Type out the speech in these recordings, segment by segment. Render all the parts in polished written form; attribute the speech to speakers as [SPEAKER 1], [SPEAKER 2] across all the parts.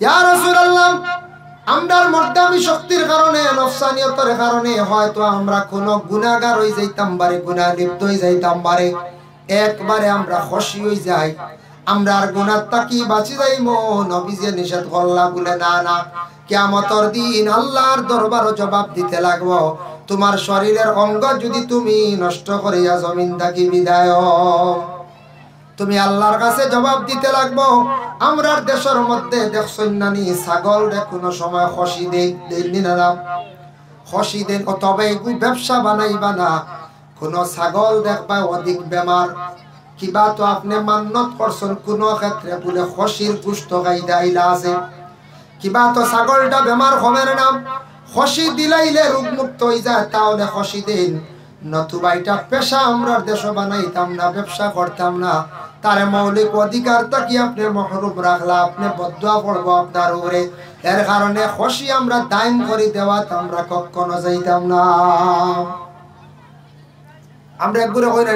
[SPEAKER 1] ইয়া রাসূলুল্লাহ, আমরার মর্দামি শক্তির কারণে, নফসানিয়তের কারণে হয়তো আমরা কোনো গুনাহগার হয়ে যাইতাম পারে, গুনাহ লিপ্ত হয়ে যাইতাম পারে, একবারে আমরা খুশি হয়ে যাই, আমরা আর গুনাহ তাকি বাঁচি যাইমু। নবীজি নিষেধ করলা বলে না না, কিয়ামতের দিন আল্লাহর দরবারে জবাব দিতে লাগবো। তোমার শরীরের অঙ্গ যদি তুমি নষ্ট করিয়া জমিন থাকি বিদায়, তুমি আল্লাহর কাছে জবাব দিতে লাগবো। আমরার দেশের মধ্যে দেখছেন নানি ছাগল রে কোনো সময় খসি দেই না, খসি দেন, তবে এগুলো ব্যবসা বানাইবা না। কোন ছাগল দেখবা অধিক বেমার, কিবা তো আপনি মান্নত করছেন কোন ক্ষেত্রে বলে খসির গুস্ত গাইদা আইলা আছে, কিবা তো ছাগলটা বেমার হবে না, খসি দিলাইলে রোগ মুক্ত হয়ে যায়, তাহলে খসি দিন। নতুবা এটা পেশা আমরা দেশ বানাইতাম না, ব্যবসা করতাম না। তার মৌলিক অধিকারটা কি আপনি মহরুম রাখলা, আপনি বদুয়া পড়বো আপনার উপরে। এর কারণে খসি আমরা দাইম করে দেওয়া আমরা কখনো যাইতাম না। আমরা একগুলো কই না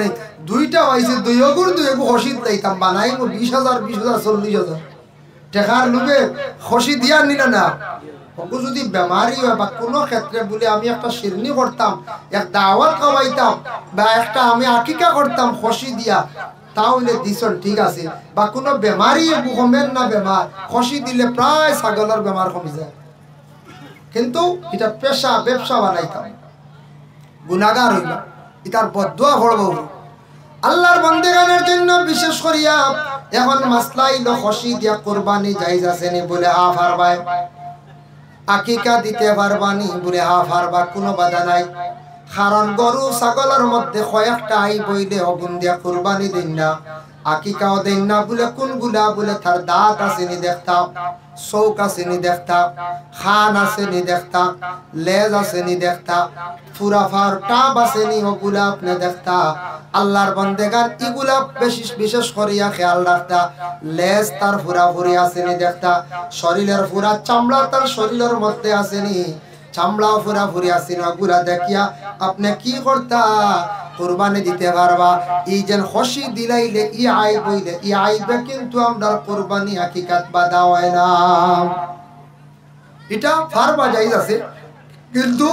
[SPEAKER 1] দুইটা হয়েছে, দুই অগুর দুই এগু খসি দিতাম বানাই 20,000 20,000 40,000 টাকার লোকে খসি দিয়া নিলে না। ওকে যদি বেমারি হয় বা কোনো ক্ষেত্রে বলে আমি একটা শিরনি করতাম, এক দাওয়াত খাওয়াইতাম, বা একটা আমি আকিকা করতাম খসি দিয়া, তাহলে দিছন ঠিক আছে। বা কোনো বেমারি কমেন না, বেমার খসি দিলে প্রায় ছাগলের বেমার কমে যায়। কিন্তু এটা পেশা ব্যবসা বানাইতাম, গুনাহগার হইল, এটার বদুয়া পড়ব। আল্লাহর বান্দাগানের জন্য বিশেষ করিয়া এখন মাসলা হইল খসি দিয়া কুরবানি জায়েজ আছে নি বলে হা ফারবাই, আকিকা দিতে পারবানি বলে হা ফারবা, কোনো বাধা নাই। কারণ গরু ছাগলের মধ্যে কয়েকটা আই বইলে অগুন দিয়া কুরবানি দেন না, আকিকাও দেন না বলে কোনগুলা বলে তার দাঁত আছে নি দেখতা, চৌক আছে নি দেখতা, খান আছে নি দেখতা, লেজ আছে নি দেখতা, ফুরাফার টাপ আছে নি ওগুলা আপনি দেখতা। আল্লাহর বান্দাগান এগুলা বিশেষ করিয়া খেয়াল রাখতা। লেজ তার ফুরাফুরি আছে নি দেখতা, শরীরের ফুরা চামড়া তার শরীরের মধ্যে আছে নি, চামড়াও ফুরাফুরি আছে না, ওগুলা দেখিয়া আপনি কি করতা কুরবানি দিতে পারবা। এই যে খসি দিলাইলে ই আই বইলে ই আইবে, কিন্তু আমরা কুরবানি হাকিকাত বাধা হয় না, এটা ফারবা জায়েজ আছে। কিন্তু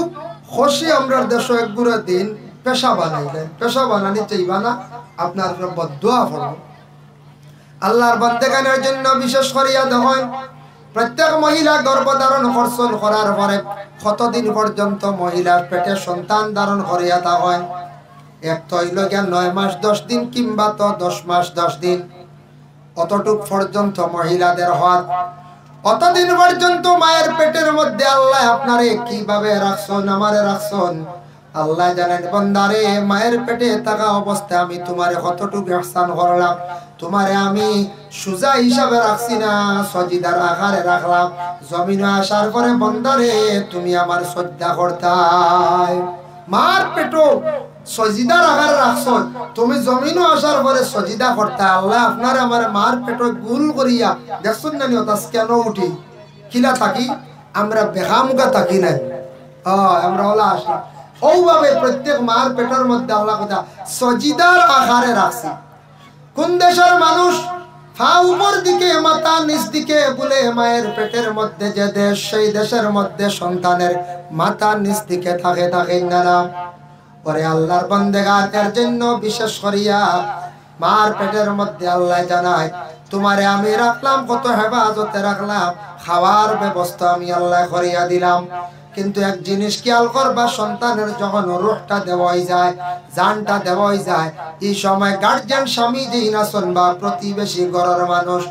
[SPEAKER 1] খসি আমরা দেশে একগুড়া দিন পেশা বানাইলেন, পেশা বানানি চাইবা না, আপনার বদুয়া পড়ব। আল্লাহর বান্দাগানের জন্য বিশেষ করিয়া দেখেন, প্রত্যেক মহিলা গর্ভধারণ করছেন, করার পরে কতদিন পর্যন্ত মহিলার পেটে সন্তান ধারণ করিয়া থাকেন? এক তো হইল 9 মাস 10 দিন, কিংবা তো 10 মাস 10 দিন, অতটুক পর্যন্ত মহিলাদের হওয়ার। অতদিন পর্যন্ত মায়ের পেটের মধ্যে আল্লাহ আপনারে কিভাবে রাখছেন, আমারে রাখছেন আল্লাহ জানেন। বান্দারে মায়ের পেটে থাকা অবস্থায় আমি তোমারে কতটুকু ইহসান করলাম, তোমারে আমি সুজা হিসাবে রাখছি না, সজিদার আকারে রাখলাম। জমিনে আসার পরে বান্দারে তুমি আমার শ্রদ্ধা করতাই, মার পেটো সজিদার আকারে রাখছো, তুমি জমিনও আসার পরে সজিদা করতা। আল্লাহ আপনার আমার মার পেটো গুল করিয়া দেখছেন না নিয়তাস কেন উঠি কিলা থাকি, আমরা বেহামুখা থাকি নাই, আমরা ওলা আসি ওভাবে প্রত্যেক মার পেটের মধ্যে আল্লাহ কথা সজিদার আকারে রাখছি। কোন দেশের মানুষ ফা উপর দিকে মাথা নিচ দিকে বলে মায়ের পেটের মধ্যে যে দেশ, সেই দেশের মধ্যে সন্তানের মাথা নিচ দিকে থাকে না। পরে আল্লাহর বান্দাগানের জন্য বিশেষ করিয়া মার পেটের মধ্যে আল্লাহ জানায়, তোমারে আমি রাখলাম কত হেফাজতে রাখলাম, খাওয়ার ব্যবস্থা আমি আল্লাহ করিয়া দিলাম। কিন্তু এক জিনিস খেয়াল করবা, সন্তানের যখন রূহটা দেওয়াই যায়, জানটা দেওয়াই যায়, এই সময় গার্জিয়ান স্বামী যেই না শুনবা, প্রতিবেশী ঘরের মানুষ,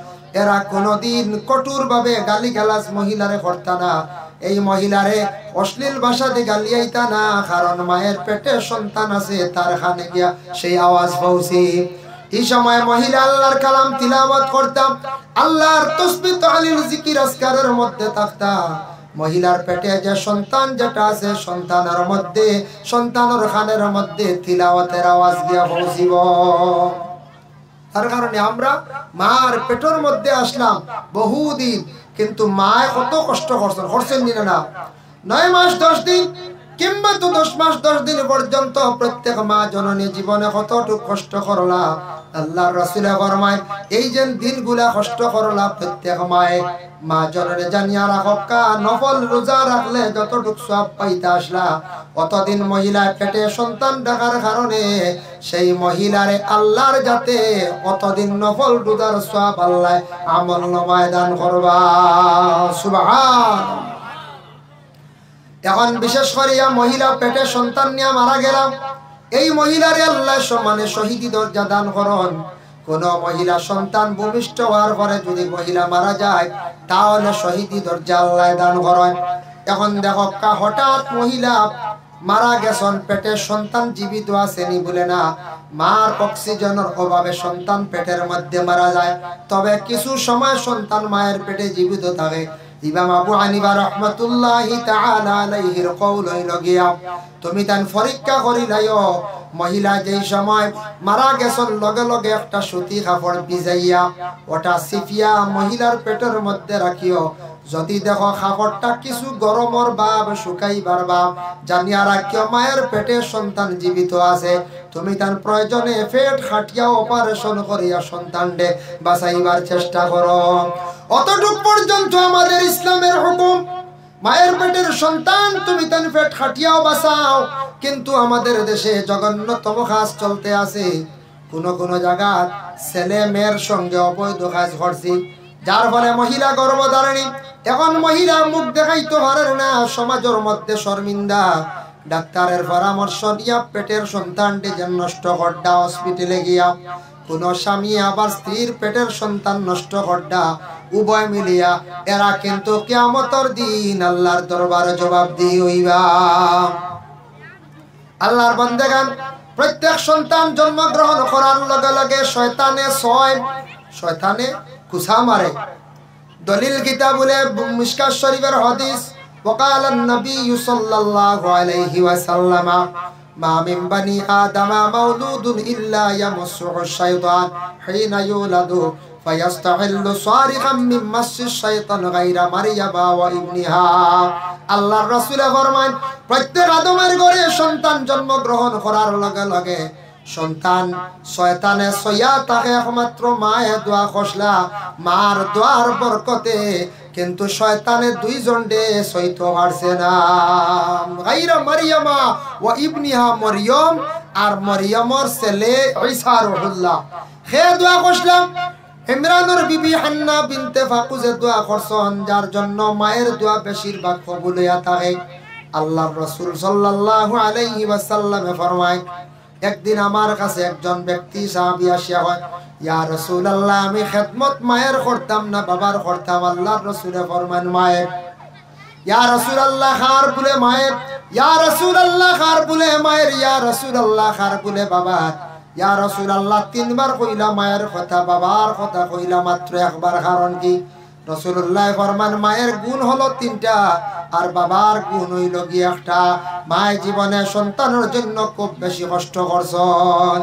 [SPEAKER 1] এরা কোনোদিন কঠোর ভাবে গালিগালাজ মহিলারে করতা না, এই মহিলারে অশ্লীল ভাষা দিয়ে গালিয়াইতা না। কারণ মায়ের পেটে সন্তান আছে, তার খানে গিয়া সেই আওয়াজ পৌঁছি। এই সময় মহিলা আল্লাহর কালাম তিলাওয়াত করতাম, আল্লাহর তাসবিহ তাহলিল জিকির আজকারের মধ্যে থাকতা। মহিলার পেটে যে সন্তান যেটা আছে, সন্তানের মধ্যে, সন্তানের খানের মধ্যে তিলাওয়াতের আওয়াজ গিয়া পৌঁছিব। তার কারণে আমরা মার পেটের মধ্যে আসলাম বহুদিন, কিন্তু মা কত কষ্ট করছেন না, 9 মাস 10 দিন কিংবা তো 10 মাস 10 দিন পর্যন্ত প্রত্যেক মা জননী জীবনে কতটুকু কষ্ট করলা। আল্লাহর রাসূল ফরমায় এই যে দিনগুলা কষ্ট করলা প্রত্যেক মায়ে মা জনরে জানিয়া রাখা নফল রোজা রাখলে যতটুক সওয়াব পাইতে আসলা অতদিন মহিলা পেটে সন্তান ডাকার কারণে সেই মহিলারে আল্লাহর যাতে অতদিন নফল রোজার সওয়াব আল্লাহ আমল নামায় দান করবা সুবহানাল্লাহ। এখন বিশেষ করিয়া মহিলা পেটে সন্তান নিয়ে মারা গেলাম এই মহিলারে আল্লাহ সম্মানে শহীদি দরজা দান করুন। কোন মহিলা সন্তান ভূমিষ্ঠ হওয়ার পরে যদি মহিলা মারা যায় তাহলে শহীদি দরজা আল্লাহ দান করেন। এখন দেখো হঠাৎ মহিলা মারা গেছেন পেটের সন্তান জীবিত আসেনি বলে না, মার অক্সিজেনের অভাবে সন্তান পেটের মধ্যে মারা যায়, তবে কিছু সময় সন্তান মায়ের পেটে জীবিত থাকে। ইমাম আবু হানিফা রাহমাতুল্লাহি তাআলা আলাইহির কওল হইল গিয়া তুমি তান পরীক্ষা করিলাইও মহিলা যেই সময় মারা গেছেন লগে লগে একটা সুতি কাপড় ভিজাইয়া ওটা সিফিয়া মহিলার পেটের মধ্যে রাখিও। যদি দেখো কাপড়টা কিছু গরমর ভাব শুকাইবার ভাব জানিয়া রাখিও মায়ের পেটে সন্তান জীবিত আছে। তুমি তার প্রয়োজনে পেট খাটিয়া অপারেশন করিয়া সন্তানকে বাঁচাইবার চেষ্টা করো। অতটুক পর্যন্ত আমাদের ইসলামের হুকুম। মায়ের পেটের সন্তান তুমি তার পেট খাটিয়াও বাঁচাও, কিন্তু আমাদের দেশে জঘন্যতম কাজ চলতে আছে। কোন কোন জায়গা ছেলে মেয়ের সঙ্গে অবৈধ কাজ করছি, যার ফলে মহিলা গর্ভধারিণী। এখন মহিলা মুখ দেখাইতে পারে না, সমাজের মধ্যে শর্মিন্দা। ডাক্তারের পরামর্শ নিয়া পেটের সন্তানটি যেন নষ্ট করডা হসপিটালে গিয়া কোন স্বামী আবার স্ত্রীর পেটের সন্তান নষ্ট করডা উভয় মিলিয়া এরা কিন্তু কিয়ামতের দিন আল্লাহর দরবারে জবাবদিহি হইবা। আল্লাহর বান্দাগান প্রত্যেক সন্তান জন্মগ্রহণ করার লগে লগে শয়তানে কুসা মারে। দলিল কিতাবুলে মিশকাত শরীফের হাদিস وقال النبي صلى الله عليه وسلم ما من بني آدم مولود إلا يمسه الشيطان حين يولد فيستحل صارخا من مس الشيطان غير مريم وابنها। আল্লাহর রাসূল ফরমান প্রত্যেক আদমের ঘরে সন্তান জন্মগ্রহণ করার লগে লগে সন্তান শয়তানে সয়া তাকে একমাত্র মায়ে দোয়া খসলা মার দোয়ার বরকতে, কিন্তু শয়তানে দুইজন ডে সইতে পারছে না। গায়রা মারিয়ামা ওয়া ইবনিহা মরিয়ম, আর মরিয়মর ছেলে ঈসা রুহুল্লাহ হে দোয়া খসলাম। ইমরানের বিবি হান্না বিনতে ফাকুজে দোয়া করছেন, যার জন্য মায়ের দোয়া বেশিরভাগ কবুল হইয়া থাকে। আল্লাহর রাসূল সাল্লাল্লাহু আলাইহি ওয়াসাল্লাম ফরমায় একদিন আমার কাছে একজন ব্যক্তি সাহাবী আসিয়া হয়, ইয়া রাসূলুল্লাহ আমি খেদমত মায়ের করতাম না বাবার করতাম। আল্লাহর রাসূল ফরমান মায়ের। ইয়া রাসূলুল্লাহ খার বলে মায়ের, ইয়া রাসূলুল্লাহ খার বলে মায়ের, ইয়া রাসূলুল্লাহ খার বলে বাবার। ইয়া রাসূলুল্লাহ তিনবার কইলা মায়ের কথা, বাবার কথা কইলা মাত্র একবার, কারণ কি? রাসূলুল্লাহ ফরমান মায়ের গুণ হলো তিনটা আর বাবার গুণ হইল কি একটা। মায়ের জীবনে সন্তানের জন্য খুব বেশি কষ্ট করছেন,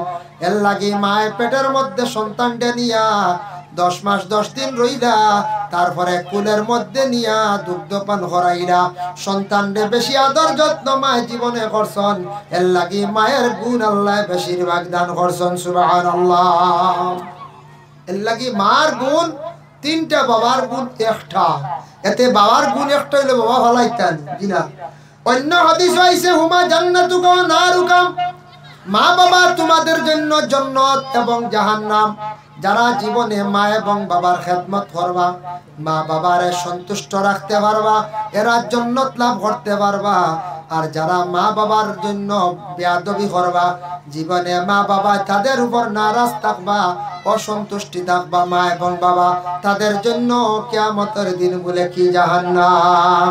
[SPEAKER 1] এর লাগি মায়ের পেটের মধ্যে সন্তানটা নিয়া 10 মাস 10 দিন রইলা, তারপরে কুলের মধ্যে নিয়া দুগ্ধপান করাইলা, সন্তানরে বেশি আদর যত্ন মায়ের জীবনে করছেন, এর লাগি মায়ের গুণ আল্লাহ বেশিরভাগ দান করছেন। সুবহানাল্লাহ। এর লাগি মার গুণ তিনটা, বাবার গুণ একটা। এতে বাবার গুণ একটা হইলে বাবা ভালাইতেন কিনা। অন্য হাদিস আইছে হুমা জান্নাতুকা ওয়া নারুকা, মা বাবা তোমাদের জন্য জান্নাত এবং জাহান্নাম। যারা জীবনে মা এবং বাবার খেদমত করবা, মা বাবারে সন্তুষ্ট রাখতে পারবা, এরা জান্নাত লাভ করতে পারবা। আর যারা মা বাবার জন্য বেয়াদবি করবা, জীবনে মা বাবা তাদের উপর নারাজ থাকবা, অসন্তুষ্টি থাকবা মা এবং বাবা, তাদের জন্য কিয়ামতের দিন বলে কি জাহান্নাম।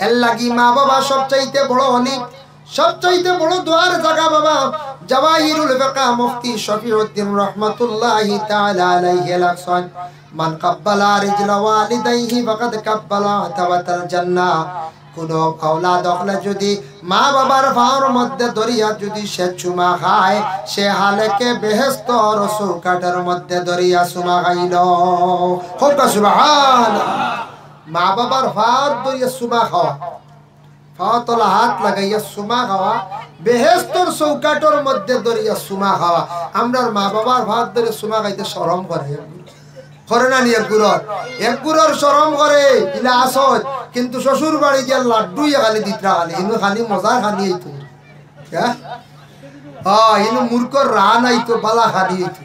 [SPEAKER 1] এর লাগি মা বাবা সবচাইতে বড় অনেক, সবচাইতে বড় দোয়ার জায়গা বাবা। জাওয়াহিরুল ফাকা মুফতি শফিউদ্দিন রাহমাতুল্লাহি তাআলা আলাইহি লাকসান মান কাব্বালা রিজলা ওয়ালিদাইহি ফাকাদ কাব্বালা তাওয়াতাল জান্নাহ। কোন আওলাদ হলে যদি মা বাবার পায়ের মধ্যে দরিয়া যদি সে চুমা খায়, সে হালেকে বেহেশতর চৌকাঠের মধ্যে দরিয়া চুমা খাইল। সুবহানাল্লাহ। মা বাবার পায়ের দরিয়া চুমা খাওয়া ফাওয়াতলা হাত লাগাইয়া সুমা খাওয়া, বেহেশতর চৌকাটোর মধ্যে ধরিয়া সুমা খাওয়া। আমরার মা বাবার ভাত ধরে সুমা খাইতে শরম করে, করে না নি? এক গুড়র শরম করে ইলা আসত, কিন্তু শ্বশুর বাড়ি গিয়া লাড্ডু খালি দিতরা খালি ইনু খালি মজার খানি হইতো। হ্যাঁ ইনু মূর্খর রাহ নাইতো, বালা খানি হইতো।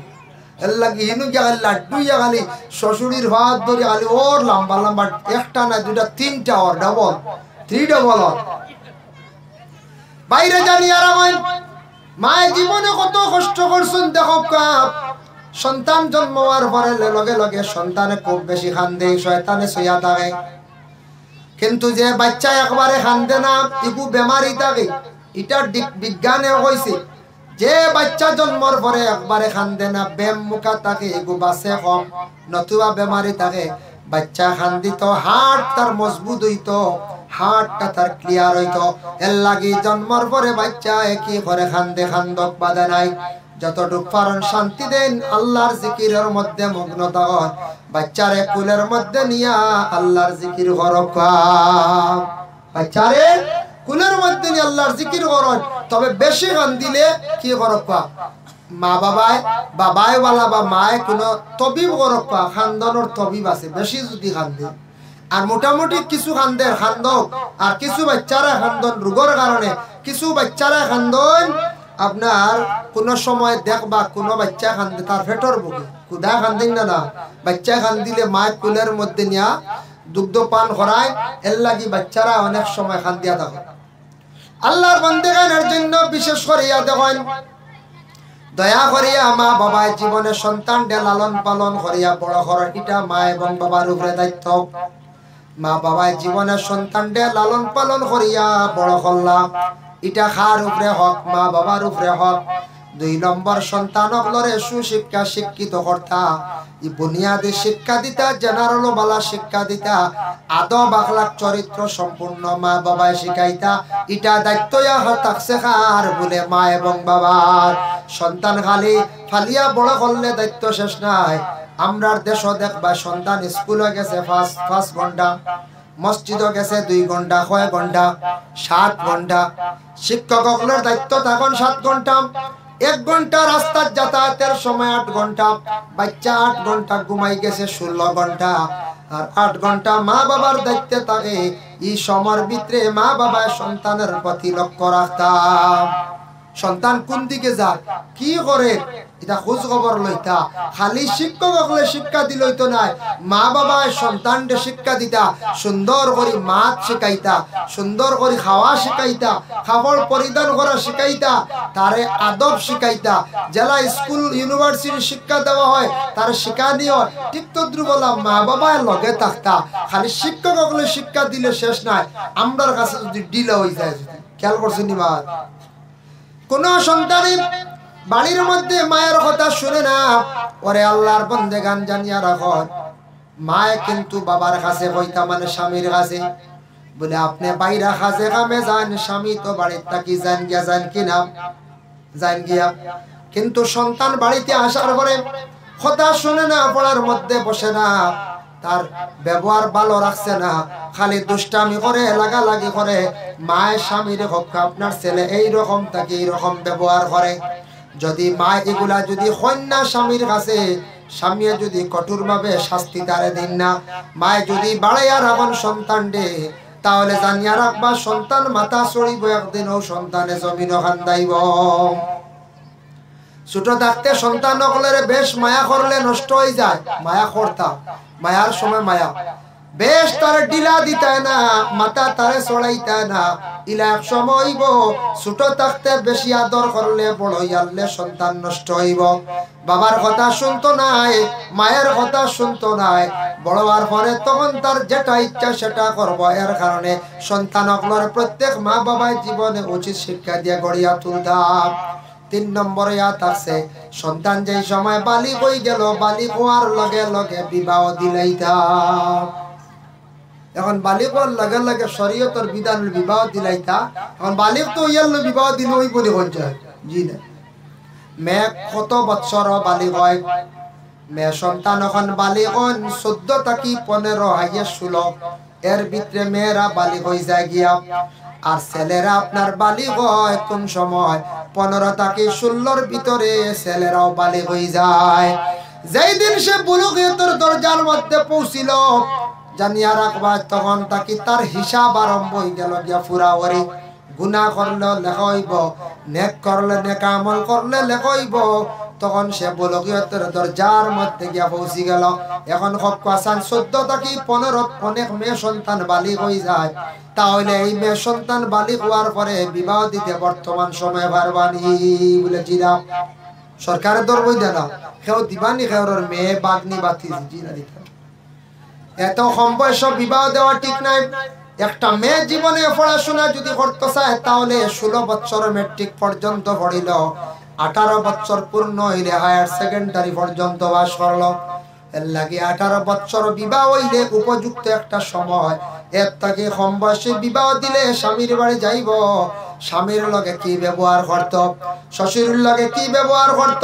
[SPEAKER 1] এর লাগে ইনু গিয়া খালি লাড্ডু খালি শ্বশুরির ভাত ধরে খালি ওর লম্বা লম্বা, একটা না দুটা তিনটা, ওর ডাবল, 3 ডাবল। বাইরে জানি আর আমার মায়ের জীবনে কত কষ্ট করছেন দেখো। সন্তান জন্ম হওয়ার পরে লগে লগে সন্তানে খুব বেশি কান্দে, শয়তানে সইয়া থাকে। কিন্তু যে বাচ্চা একবারে কান্দে না, ইগু বেমারি থাকে। এটা বিজ্ঞানে কইছে, যে বাচ্চা জন্মর পরে একবারে কান্দে না, বেম মুখা থাকে, ইগু বাসে কম, নতুবা বেমারি থাকে। বাচ্চা কান্দিত হার্ট তার মজবুত হইতো, হার্টটা তার ক্লিয়ার হইতো। এর লাগি জন্মর পরে বাচ্চা একই করে কান্দে, কান্দক বাধা নাই। যতটুক পারেন শান্তি দেন, আল্লাহর জিকিরের মধ্যে মগ্ন থাকুন। বাচ্চারে কুলের মধ্যে নিয়া আল্লাহর জিকির করক, বাচ্চারে কুলের মধ্যে নিয়ে আল্লাহর জিকির করুন। তবে বেশি কান্দিলে কি করক, মা বাবায় ওয়ালা বা মায় কোনো তবিব করক, খান্দনের তবিব আছে। বেশি যদি কান্দে আর মোটামুটি কিছু খান্দের খান্দক, আর কিছু বাচ্চারা খান্দন রোগের কারণে, কিছু বাচ্চারা খান্দন আপনার কোন সময় দেখবা কোন বাচ্চা কান্দে তার পেটর বুকে, কুদা কান্দিন না, বাচ্চা কান্দিলে মায়ের কুলের মধ্যে নিয়া দুগ্ধ পান করায়। এর লাগি বাচ্চারা অনেক সময় কান্দিয়া থাকে। আল্লাহর বান্দাগণের জন্য বিশেষ করিয়া দেখেন, দয়া করিয়া মা বাবার জীবনে সন্তানদের লালন পালন করিয়া বড় করেন, এটা মা এবং বাবার উপরে দায়িত্ব। মা বাবার জীবনে সন্তানদের লালন পালন করিয়া বড় করলাম, এটা খার উপরে হক, মা বাবার উপরে হক। 2 নম্বর সন্তানক লরে সুশিক্ষা শিক্ষিত করতা, ই বুনিয়াদী শিক্ষা দিতা, জেনারেল বালা শিক্ষা দিতা, আদব আখলাক চরিত্র সম্পূর্ণ মা বাবায় শিখাইতা। এটা দায়িত্ব থাকছে খার বলে মা এবং বাবার। সন্তান খালি ফালিয়া বড় করলে দায়িত্ব শেষ নাই। আমরার দেশ দেখবা সন্তান স্কুলে গেছে 5 ঘন্টা, মসজিদে গেছে 2 ঘন্টা, কয় ঘন্টা, 7 ঘন্টা। শিক্ষকদের দায়িত্ব তখন 7 ঘন্টা। 1 ঘন্টা রাস্তার যাতায়াতের সময় 8 ঘন্টা। বাচ্চা 8 ঘন্টা ঘুমাই গেছে 16 ঘন্টা। আর 8 ঘন্টা মা বাবার দায়িত্বে থাকে। এই সময়ের ভিতরে মা বাবা সন্তানের প্রতি লক্ষ্য রাখতাম। সন্তান কোন দিকে যায়, কি করে, এটা খোঁজ খবর লইতা। খালি শিক্ষকসকলে শিক্ষা দিলইতো নাই, মা বাবা সন্তানকে শিক্ষা দিতা। সুন্দর করে মাত শিখাইতা, সুন্দর করে খাওয়া শিখাইতা, খাবার পরিধান করা শিখাইতা, তারে আদব শিখাইতা। জেলা স্কুল ইউনিভার্সিটি শিক্ষা দেওয়া হয়, তার শিক্ষানীয় ঠিক তদ্রুপলা মা বাবার লগে থাকতা। খালি শিক্ষকসকলে শিক্ষা দিলে শেষ নাই, আমরার কাছে যদি ডিলে হয়ে যায়। খেয়াল করছেন নিবা, কোন সন্তানই বাড়ির মধ্যে মায়ের কথা শুনে না। ওরে আল্লাহর বান্দাগান জানিয়া রাখো, মায়ে কিন্তু বাবার কাছে কইতা, মানে স্বামীর কাছে বলে, আপনি বাইরা কাজে কামে যান, স্বামী তো বাড়ির থাকি যান গিয়া, যান কিনা যান গিয়া। কিন্তু সন্তান বাড়িতে আসার পরে কথা শুনে না, পড়ার মধ্যে বসে না, তার ব্যবহার ভালো রাখছে না, খালি দুষ্টামি করে, লাগালাগি করে। মায়ের স্বামীর হোক, আপনার ছেলে এইরকম তাকে এইরকম ব্যবহার করে। যদি মা এগুলা যদি কন্যা স্বামীর কাছে, স্বামী যদি কঠোর ভাবে শাস্তি তারে দিন না, মায় যদি বাড়াইয়া রাখুন সন্তান দে, তাহলে জানিয়া রাখবা সন্তান মাথা চড়িব একদিন, ও সন্তানে জমিন খান্দাইব। ছোট থাকতে সন্তান সকলের বেশ মায়া করলে নষ্ট হয়ে যায়। মায়া করতাম, মায়ার সময় মায়া বেশ তারে ডিলা দিতায় না, মাথা তারে চড়াইতায় না। ইলা এক সময় হইব, ছোট থাকতে বেশি আদর করলে বড় হইয়ালে সন্তান নষ্ট হইব। বাবার কথা শুনতো নাই, মায়ের কথা শুনতো নাই, বড় হওয়ার পরে তখন তার যেটা ইচ্ছা সেটা করবো। এর কারণে সন্তানগুলোর প্রত্যেক মা বাবার জীবনে উচিত শিক্ষা দিয়ে গড়িয়া তুলতাম। 3 নম্বরে আছে, সন্তান যেই সময় বালিগ হয়ে গেল, বালিগ হওয়ার লগে লগে বিবাহ দিলাইতাম। এখন বালিগ হওয়ার লগে লগে শরীয়তের বিধানের বিবাহ দিলাইতা। এখন বালিগ তো ইয়ার বিবাহ দিল ওই বলে হচ্ছে, জি না। মেয়ে কত বৎসর বালিগ হয়, মেয়ে সন্তান এখন বালিগ হন 14 থেকে 15, হাইয়েস্ট 16, এর ভিতরে মেয়েরা বালিগ হয়ে যায় গিয়া। আর ছেলেরা আপনার বালিগ হয় কোন সময় 15 থেকে 16-র ভিতরে ছেলেরাও বালিগ হয়ে যায়। যেই দিন সে বুলুগিয়তের দরজার মধ্যে পৌঁছিল জানিয়া রাখবা তখন তাকে তার হিসাব আরম্ভ হয়ে গেল গিয়া ফুরাওয়ারি। গুনাহ করলে লেখা হইব, নেক করলে নেক আমল করলে লেখা হইব। তখন সে বুলুগিয়তের দরজার মধ্যে গিয়া পৌঁছি গেল। এখন হকাসান 14 থেকে 15 অনেক মেয়ে সন্তান বালিগ হয়ে যায়। তাহলে এই মেয়ে সন্তান বালিগ হওয়ার পরে বিবাহ দিতে বর্তমান সময়ে পারবানি বলে জিরা সরকারের দরবই দেনা কেউ দিবানি কেউর মেয়ে বাগনি বাতি জিরা দিতে। এত কম বয়সে বিবাহ দেওয়া ঠিক নাই। একটা মেয়ে জীবনে পড়াশোনা যদি করতে চায় তাহলে 16 বছর মেট্রিক পর্যন্ত পড়িল, 18 বছর পূর্ণ হইলে হায়ার সেকেন্ডারি পর্যন্ত পাস করলো। এর লাগে 18 বছর বিবাহ হইলে উপযুক্ত একটা সময়। এর থেকে কম বয়সে বিবাহ দিলে স্বামীর বাড়ি যাইব, স্বামীর লগে কি ব্যবহার করত, শ্বশুরের লগে কি ব্যবহার করত,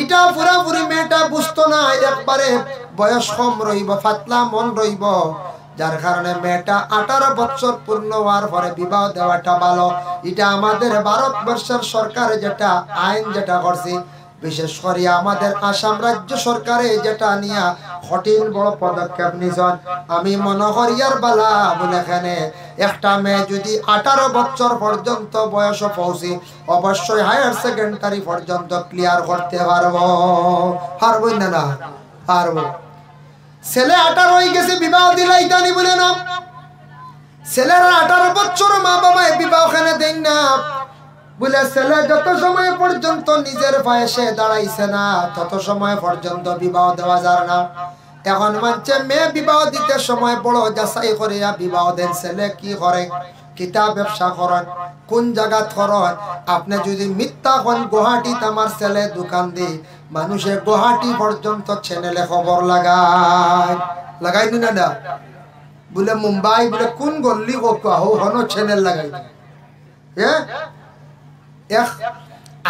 [SPEAKER 1] এটা পুরাপুরি মেয়েটা বুঝতো না। একবারে বয়স কম রইব, ফাতলা মন রইব, যার কারণে মেয়েটা 18 বছর পূর্ণ হওয়ার পরে বিবাহ দেওয়াটা ভালো। এটা আমাদের ভারতবর্ষের সরকার যেটা আইন যেটা করছে, বিশেষ করে আমাদের আসাম রাজ্য সরকারে যেটা নিয়ে কঠিন বড় পদক্ষেপ নিয়েছেন, আমি মনে করি আর বালা বলে এখানে একটা মেয়ে যদি 18 বছর পর্যন্ত বয়স পৌঁছে অবশ্যই হায়ার সেকেন্ডারি পর্যন্ত ক্লিয়ার করতে পারবো। পারবো না? পারবো। ছেলে 18 হয়ে গেছে বিবাহ দিলাই জানি বলে না, ছেলেরা 18 বছর মা বাবা বিবাহ খানে দেন না বলে ছেলে যত সময় পর্যন্ত নিজের পায়ে সে দাঁড়াইছে না তত সময় পর্যন্ত বিবাহ দেওয়া যায় না। এখন মানছে মেয়ে বিবাহ দিতে সময় বড় যাচাই করিয়া বিবাহ দেন। ছেলে কি করে, কিতাব ব্যবসা করেন, কোন জায়গা করেন। আপনি যদি মিথ্যা হন গুয়াহাটিতে আমার ছেলে দোকান দি, মানুষে গুয়াহাটি পর্যন্ত চ্যানেলে খবর লাগাই না না বলে মুম্বাই বলে কোন গল্লি হনো চ্যানেল লাগাই। হ্যাঁ,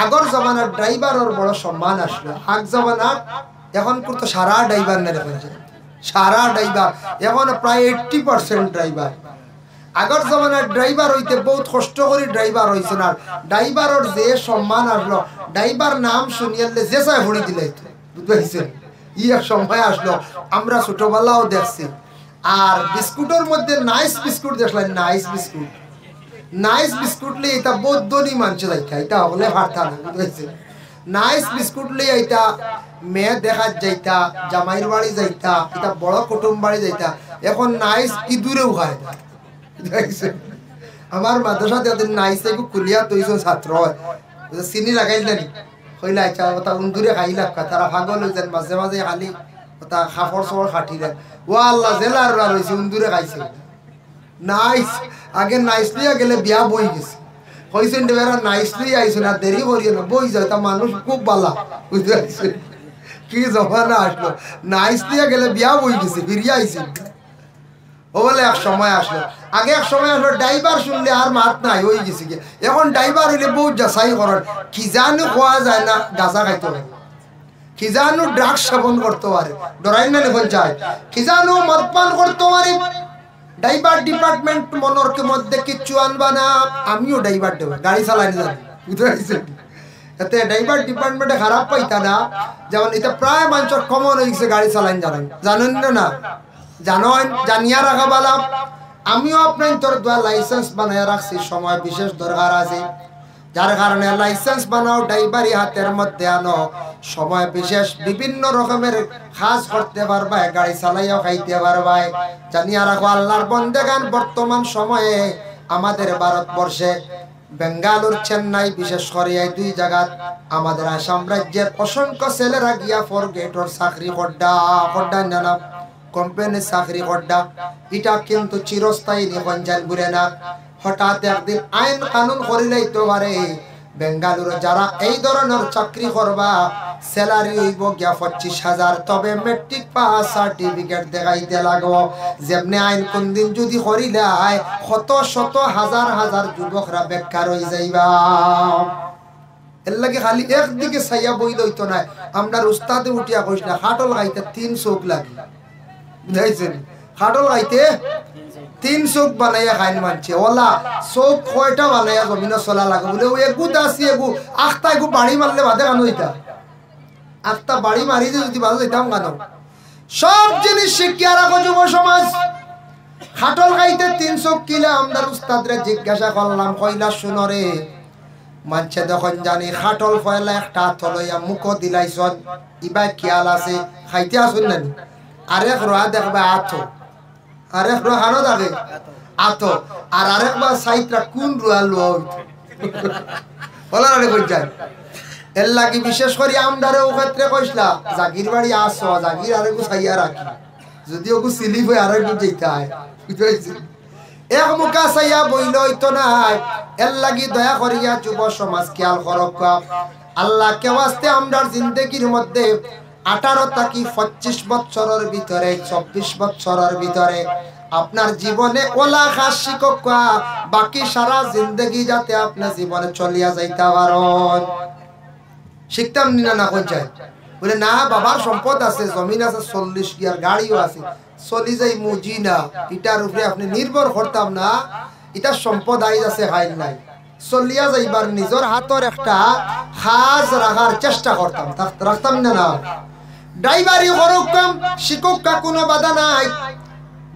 [SPEAKER 1] আগর জমানার ড্রাইভারের বড় সম্মান আসলো। আগ জমানার এখন তো সারা ড্রাইভার না দেখেন, সারা ড্রাইভার এখন প্রায় 80% ড্রাইভার। আগর জমানার ড্রাইভার হইতে বহুত কষ্ট করে ড্রাইভার হয়েছে না। ড্রাইভারের যে সম্মান আসলো, ড্রাইভার নাম শুনিয়ে যে চাই হড়ি দিলে বুঝতে এক সময় আসলো। আমরা ছোটবেলাও দেখছি। আর বিস্কুটের মধ্যে নাইস বিস্কুট দেখলেন, নাইস বিস্কুট, নাইস বিস্কুট লিয়ে এটা বৌদ্ধনি মানছে যাইতা, এটা হলে ভারতা না বুঝতে। নাইস বিস্কুট লিয়ে এটা মেয়ে দেখা যাইতা, জামাইর বাড়ি যাইতা, এটা বড় কুটুম বাড়ি যাইতা। এখন নাইস ইঁদুরেও খায় না। আমার মাদ্রাসাতে নাইস কুলিয়া তৈছ ছাত্র চিনি লাগাইল না হইলে আচ্ছা ওটা উন্দুরে খাইলা তারা ভাগল হয়েছেন মাঝে মাঝে খালি ওটা খাফর সবর খাটিলেন। ও আল্লাহ জেলার রয়েছে উন্দুরে খাইছে নাইস। আগে নাইস লিয়া গেলে বিয়া বই গেছে, হয়েছেন বেড়া নাইস লিয়ে আইসো না, দেরি করিও না, বই যায় তা মানুষ খুব বালা বুঝতে পারছে। কি জমানা আসলো, নাইস লিয়া গেলে বিয়া বই গেছে, ফিরিয়ে আইসে। ও বলে এক সময় আসলো, আগে এক সময় আসলো ড্রাইভার শুনলে আর মাত নাই হয়ে গেছে কি। এখন ড্রাইভার হইলে বহুত যাচাই করেন, কি জানো খোয়া যায় না, গাঁজা খাইতে পারে, কি জানো ড্রাগস সেবন করতে পারে, ডরাই না এখন চায়, কি জানো মদপান করতে পারে। ড্রাইভার ডিপার্টমেন্ট মনের মধ্যে কিচ্ছু আনবা না। আমিও ড্রাইভার দেবো, গাড়ি চালাই জানি বুঝতে পারছেন। এতে ড্রাইভার ডিপার্টমেন্টে খারাপ পাইতা না, যেমন এটা প্রায় মানুষের কমন হয়ে গেছে গাড়ি চালাইন জানেন, জানেন না? জানেন, জানিয়া রাখা বালা। আমিও আপনার তোর লাইসেন্স বানায় রাখছি, সময় বিশেষ দরকার আছে, যার কারণে লাইসেন্স বানাও, ড্রাইভারি হাতের মধ্যে আনো, সময় বিশেষ বিভিন্ন রকমের কাজ করতে পারবা, গাড়ি চালাইয়াও খাইতে পারবা। জানিয়া রাখো আল্লাহর বন্দেগান বর্তমান সময়ে আমাদের ভারতবর্ষে বেঙ্গালুর, চেন্নাই, বিশেষ করে এই দুই জায়গা আমাদের আসাম রাজ্যের অসংখ্য ছেলেরা গিয়া ফর গেটর চাকরি করডা না কোম্পানির চাকরি করডা। এটা কিন্তু চিরস্থায়ী নিবঞ্জন ঘুরে না, হঠাৎ একদিন আইন কানুন করিলেই তো পারে বেঙ্গালুরু যারা এই ধরনের চাকরি করবা স্যালারি হইব গিয়া 25,000, তবে মেট্রিক পাস সার্টিফিকেট দেখাইতে লাগবো। যেমনি আইন কোন দিন যদি করিলে শত শত হাজার হাজার যুবকরা বেকার হয়ে যাইবা। এর লাগে খালি একদিকে ছাইয়া বইল হইতো না। আমরা উস্তাদে উঠিয়া কইস না খাটল গাইতে 3 চোখ লাগে, বুঝাইছেন? খাটল গাইতে 3 চোখ বানাইয়া খাইন মানছে ওলা চোখ কয়টা বানাইয়া জমিন চলা লাগে বলে ও এগু দাসি এগু আখতা এগু বাড়ি মারলে বাদে কানো হইতা আখতা বাড়ি মারি যদি বাজে হইতাম কানো সব জিনিস শিখিয়া রাখো যুব সমাজ খাটল খাইতে 3 চোখ কিলা আমদার উস্তাদরে জিজ্ঞাসা করলাম কইলা শুনো রে মানছে যখন জানি খাটল ফয়লা একটা থলইয়া মুখ দিলাইছন ইবা খেয়াল আছে খাইতে আসুন না আরেক রোয়া দেখবা আতো আরেক রোয়া হানো থাকে আতো আর আরেকবার সাইটরা কোন রোয়া লোয়া বলা রে কই যায় এর লাগি বিশেষ করে আমদারে ও ক্ষেত্রে কইছলা জাগির বাড়ি আসো জাগির আরেকু ছাইয়া রাখি যদি ওকু সিলিপ হয়ে আরেকু যেতে হয় বুঝাইছি এক মুখা ছাইয়া বইল হইতো না এর লাগি দয়া করিয়া যুব সমাজ খেয়াল করক আল্লাহ কে ওয়াস্তে আমরার জিন্দেগির মধ্যে 18 থেকে 25 বছরের ভিতরে 24 বছরের ভিতরে আপনার জীবনে ওলা খাস শিক্ষক বাকি সারা জিন্দেগি যাতে আপনার জীবনে চলিয়া যাইতে পারেন শিখতাম নিনা না কোন যায় বলে না বাবার সম্পদ আছে জমিন আছে 40 গিয়ার গাড়িও আছে চলি যাই মুজি না এটার উপরে আপনি নির্ভর করতাম না এটা সম্পদ আইজ আছে হাইল নাই চলিয়া যাইবার নিজের হাতের একটা খাজ রাখার চেষ্টা করতাম রাখতাম না না ড্রাইভারি করুক কাম শিক্ষক কোনো বাধা নাই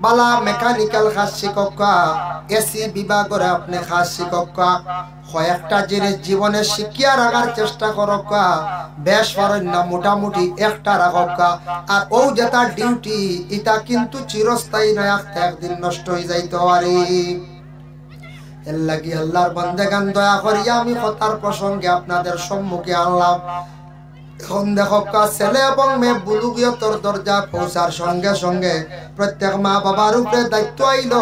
[SPEAKER 1] বালা মেকানিক্যাল খাস শিক্ষক এসি বিভাগের আপনি খাস শিক্ষক কয়েকটা জিনিস জীবনে শিখিয়া রাখার চেষ্টা করক বেশ পারেন না মোটামুটি একটা রাখক আর ও যেটা ডিউটি এটা কিন্তু চিরস্থায়ী নয় একদিন নষ্ট হয়ে যাইতে পারে এর লাগি আল্লাহর বান্দাগান দয়া করিয়া আমি কথার প্রসঙ্গে আপনাদের সম্মুখে আনলাম এখন দেখো ছেলে এবং মেয়ে বুলুগিয়তর দরজা পৌঁছার সঙ্গে সঙ্গে প্রত্যেক মা বাবার উপরে দায়িত্ব আইল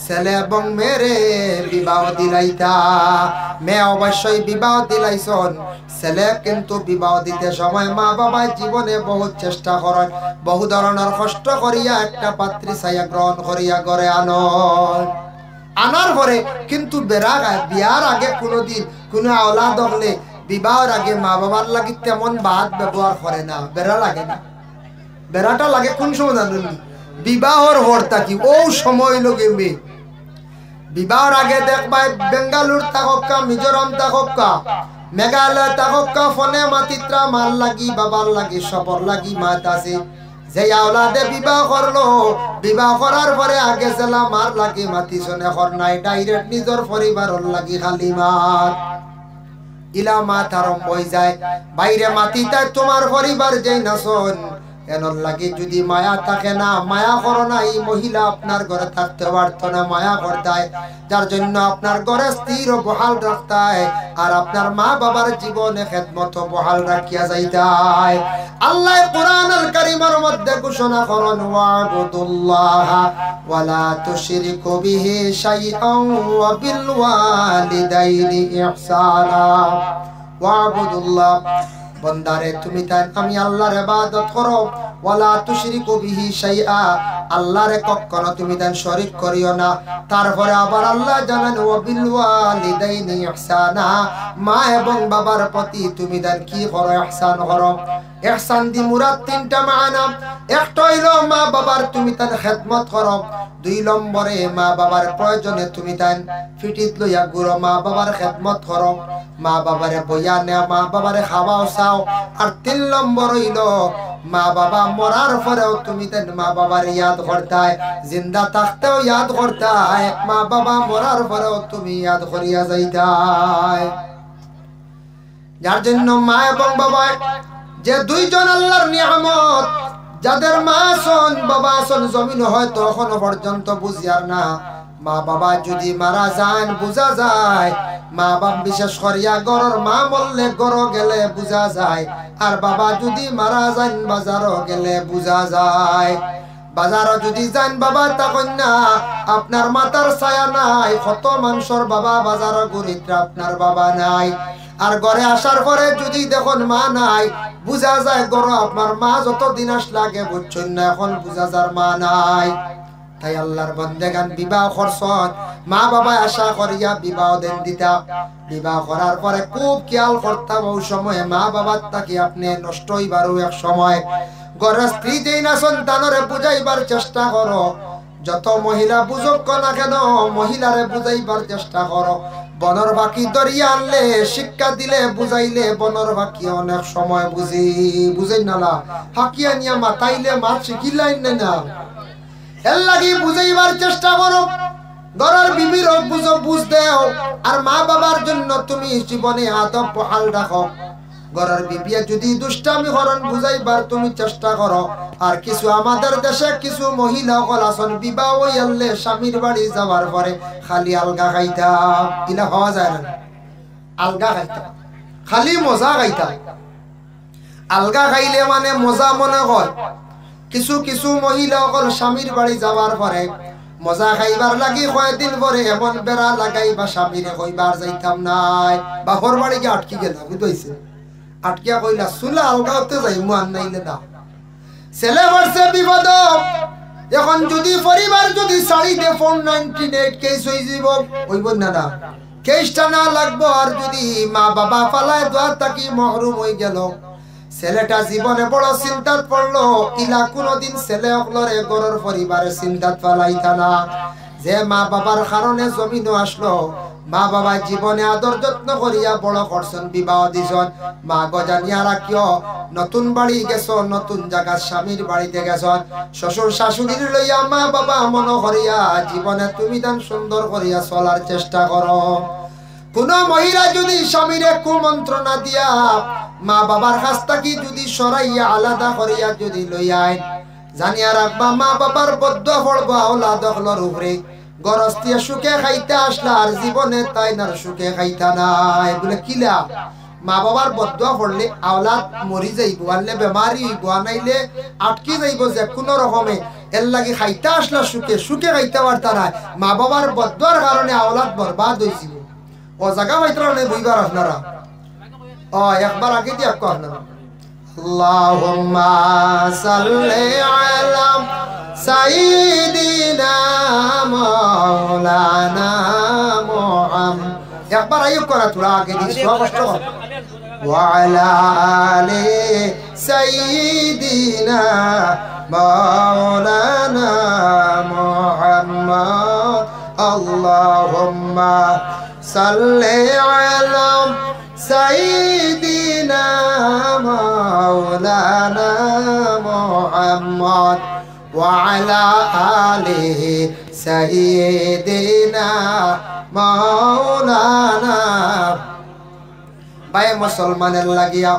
[SPEAKER 1] ছেলে এবং মেয়েরে বিবাহ দিলাইতা মেয়ে অবশ্যই বিবাহ দিলাইছন ছেলে কিন্তু বিবাহ দিতে সময় মা বাবা জীবনে বহুত চেষ্টা করেন বহু ধরনের কষ্ট করিয়া একটা পাত্রী ছাইয়া গ্রহণ করিয়া ঘরে আনার পরে কিন্তু বিয়ার আগে কোনোদিন কোনো আওলাদ হলে বিবাহের আগে মা বাবার লাগি তেমন বাদ ব্যবহার করে না বেড়া লাগে না বেড়াটা লাগে কোন সময় জানেন বিবাহর হরতা কি ও সময় লগে মেয়ে বিবাহর আগে দেখবা বেঙ্গালুর থাকা মিজোরাম থাকা মেঘালয় থাকা ফোনে মাতিত্রা মার লাগি বাবার লাগি সবর লাগি মাত আছে যে আওলাদে বিবাহ করলো বিবাহ করার পরে আগে জেলা মার লাগি মাতি শোনে কর নাই ডাইরেক্ট নিজের পরিবারের লাগি খালি মার ইলা মাত আরম্ভ হয়ে যায় বাইরে মাতি তাই তোমার পরিবার যেই না শোন এনর লাগে যদি মায়া থাকে না মায়া করো না এই মহিলা আপনার ঘরে থাকতে পারত না মায়া করতায় যার জন্য আপনার ঘরে স্থির ও বহাল রাখতায় আর আপনার মা বাবার জীবনে খেদমত বহাল রাখিয়া যাইতায় আল্লাহ কোরআনুল কারীমের মধ্যে ঘোষণা করেন ওয়াবুদুল্লাহ ওয়ালা তুশরিকু বিহি শাইআন ওয়া বিল ওয়ালিদাইনি ইহসানা ওয়াবুদুল্লাহ বন্দারে তুমি তাই আমি আল্লাহর ইবাদত করো ওয়ালা তুশরিকু বিহি শাইআ আল্লাহরে কখনো তুমি তাই শরীক করিও না তারপরে আবার আল্লাহ জানান ওয়া বিল ওয়ালিদাইনি ইহসানা মা এবং বাবার প্রতি তুমি তাই কি করো ইহসান করো ইহসান দি মুরাদ তিনটা মানা একটা হইলো মা বাবার তুমি তাই খেদমত করো দুই নম্বরে মা বাবার প্রয়োজনে তুমি তাই ফিটিত লইয়া গুরো মা বাবার খেদমত করো মা বাবারে বইয়া নে মা বাবারে খাওয়াও চাও আর তিন নম্বর হইলো মা বাবা মরার পরেও তুমি তাই মা বাবার ইয়াদ করতায় জিন্দা থাকতেও ইয়াদ করতায় মা বাবা মরার পরেও তুমি ইয়াদ করিয়া যাইতায় যার জন্য মা এবং বাবা যে দুইজন আল্লাহর নিয়ামত যাদের মা আছেন বাবা আছেন জমিন হয়তো এখনো পর্যন্ত বুঝিয়ার না মা বাবা যদি মারা যান বুঝা যায় মা বাবা বিশেষ করিয়া গরর মা বললে গরো গেলে বুঝা যায় আর বাবা যদি মারা যান বাজারও গেলে বুঝা যায় বাজারও যদি যান বাবা তখন না আপনার মাথার ছায়া নাই কত মানুষের বাবা বাজারও ঘুরিতে আপনার বাবা নাই আর ঘরে আসার পরে যদি দেখুন মা নাই বুঝা যায় গরো আপনার মা যতদিন আস লাগে বুঝছেন না এখন বুঝা যার মা নাই তাই আল্লাহর বান্দাগান বিবাহ করছন মা বাবা আশা করিয়া বিবাহ দেন দিতা বিবাহ করার পরে খুব খেয়াল করতাম ওই সময় মা বাবার তাকে আপনি নষ্ট হইবারও এক সময় ঘরের স্ত্রী যেই না সন্তানরে বুঝাইবার চেষ্টা করো যত মহিলা বুঝক না কেন মহিলারে বুঝাইবার চেষ্টা করো। বনর বাকি দরিয়া আনলে শিক্ষা দিলে বুঝাইলে বনর বাকি অনেক সময় বুঝাই না হাকিয়া নিয়া মাতাইলে মাত শিখিলাই না। এর লাগি বুঝাইবার চেষ্টা করো। ঘরের বিবির বুঝ দেও আর মা বাবার জন্য তুমি জীবনে আদব বহাল রাখো। ঘরের বিবিয়া যদি দুষ্টামি করন বুঝাইবার তুমি চেষ্টা করো। আর কিছু আমাদের দেশে কিছু মহিলা সকল আছেন বিবাহ হইলে স্বামীর বাড়ি যাওয়ার পরে খালি আলগা খাইতা, ইলা হওয়া যায় না, আলগা খাইতা খালি মজা খাইতা। আলগা খাইলে মানে মজা মনে হয়। কিছু কিছু মহিলা সকল স্বামীর বাড়ি যাওয়ার পরে মজা খাইবার লাগি কয়েকদিন পরে এমন বেড়া লাগাই বা স্বামীরে কইবার যাইতাম নাই, বাপর বাড়ি গিয়ে আটকি গেল, বুঝতে আটকিয়া কইলা চুলা আলগা হতে যাই মান নাইলে না। ছেলে বলছে বিপদ, এখন যদি পরিবার যদি শাড়ি দে 498 কেস হয়ে যাব, হইব না না কেসটা না লাগবো। আর যদি মা বাবা ফালায় দোয়ার তাকি মহরুম হয়ে গেল, ছেলেটা জীবনে বড় চিন্তাত পড়লো। ইলা কোনদিন ছেলে অকলরে গরর পরিবারের চিন্তাত ফালাইতা না। যে মা বাবার কারণে জমিনও আসলো, মা বাবা জীবনে আদর যত্ন করিয়া বড় করছেন, বিবাহ দিছন। মা গজানিয়া রাখিও নতুন বাড়ি গেছ, নতুন জায়গা স্বামীর বাড়িতে গেছ, শ্বশুর শাশুড়ির লইয়া মা বাবা মন করিয়া জীবনে তুমি তান সুন্দর করিয়া চলার চেষ্টা করো। কোন মহিলা যদি স্বামীরে কুমন্ত্রণা দিয়া মা বাবার কাছ থেকে যদি সরাইয়া আলাদা করিয়া যদি লইয়ায়, জানিয়া রাখবা মা বাবার বদুয়া পড়বো আওলাদ হলর উপরে। গরস্তিয়া সুখে খাইতে আসলা আর জীবনে তাই না সুখে খাইতা নাই বলে কিলা। মা বাবার বদুয়া পড়লে আওলাদ মরি যাইব, আনলে বেমারি হইব, আনাইলে আটকি যাইব যে কোনো রকমে। এর লাগি খাইতে আসলা সুখে সুখে খাইতে পারতা না। মা বাবার বদুয়ার কারণে আওলাদ বরবাদ হয়েছিল। ও জায়গা পাইতরা নেই বইবার আপনারা। ও একবার আগে দিয়ে আপনারা আল্লাহুম্মা সাল্লি আলা সাইয়্যিদিনা মাওলানা মুহাম্মদ। একবার আইব করা তোরা আগে দিয়ে কষ্ট কর। ওয়া আলা আলি সাইয়্যিদিনা মাওলানা মুহাম্মদ। আল্লাহুম্মা সাল্লি আলা সাইয়্যিদিনা মাওলানা মুহাম্মদ ওয়া আলা আলিহি সাইয়্যিদিনা মাওলানা। ভাই মুসলমানের লাগিয়া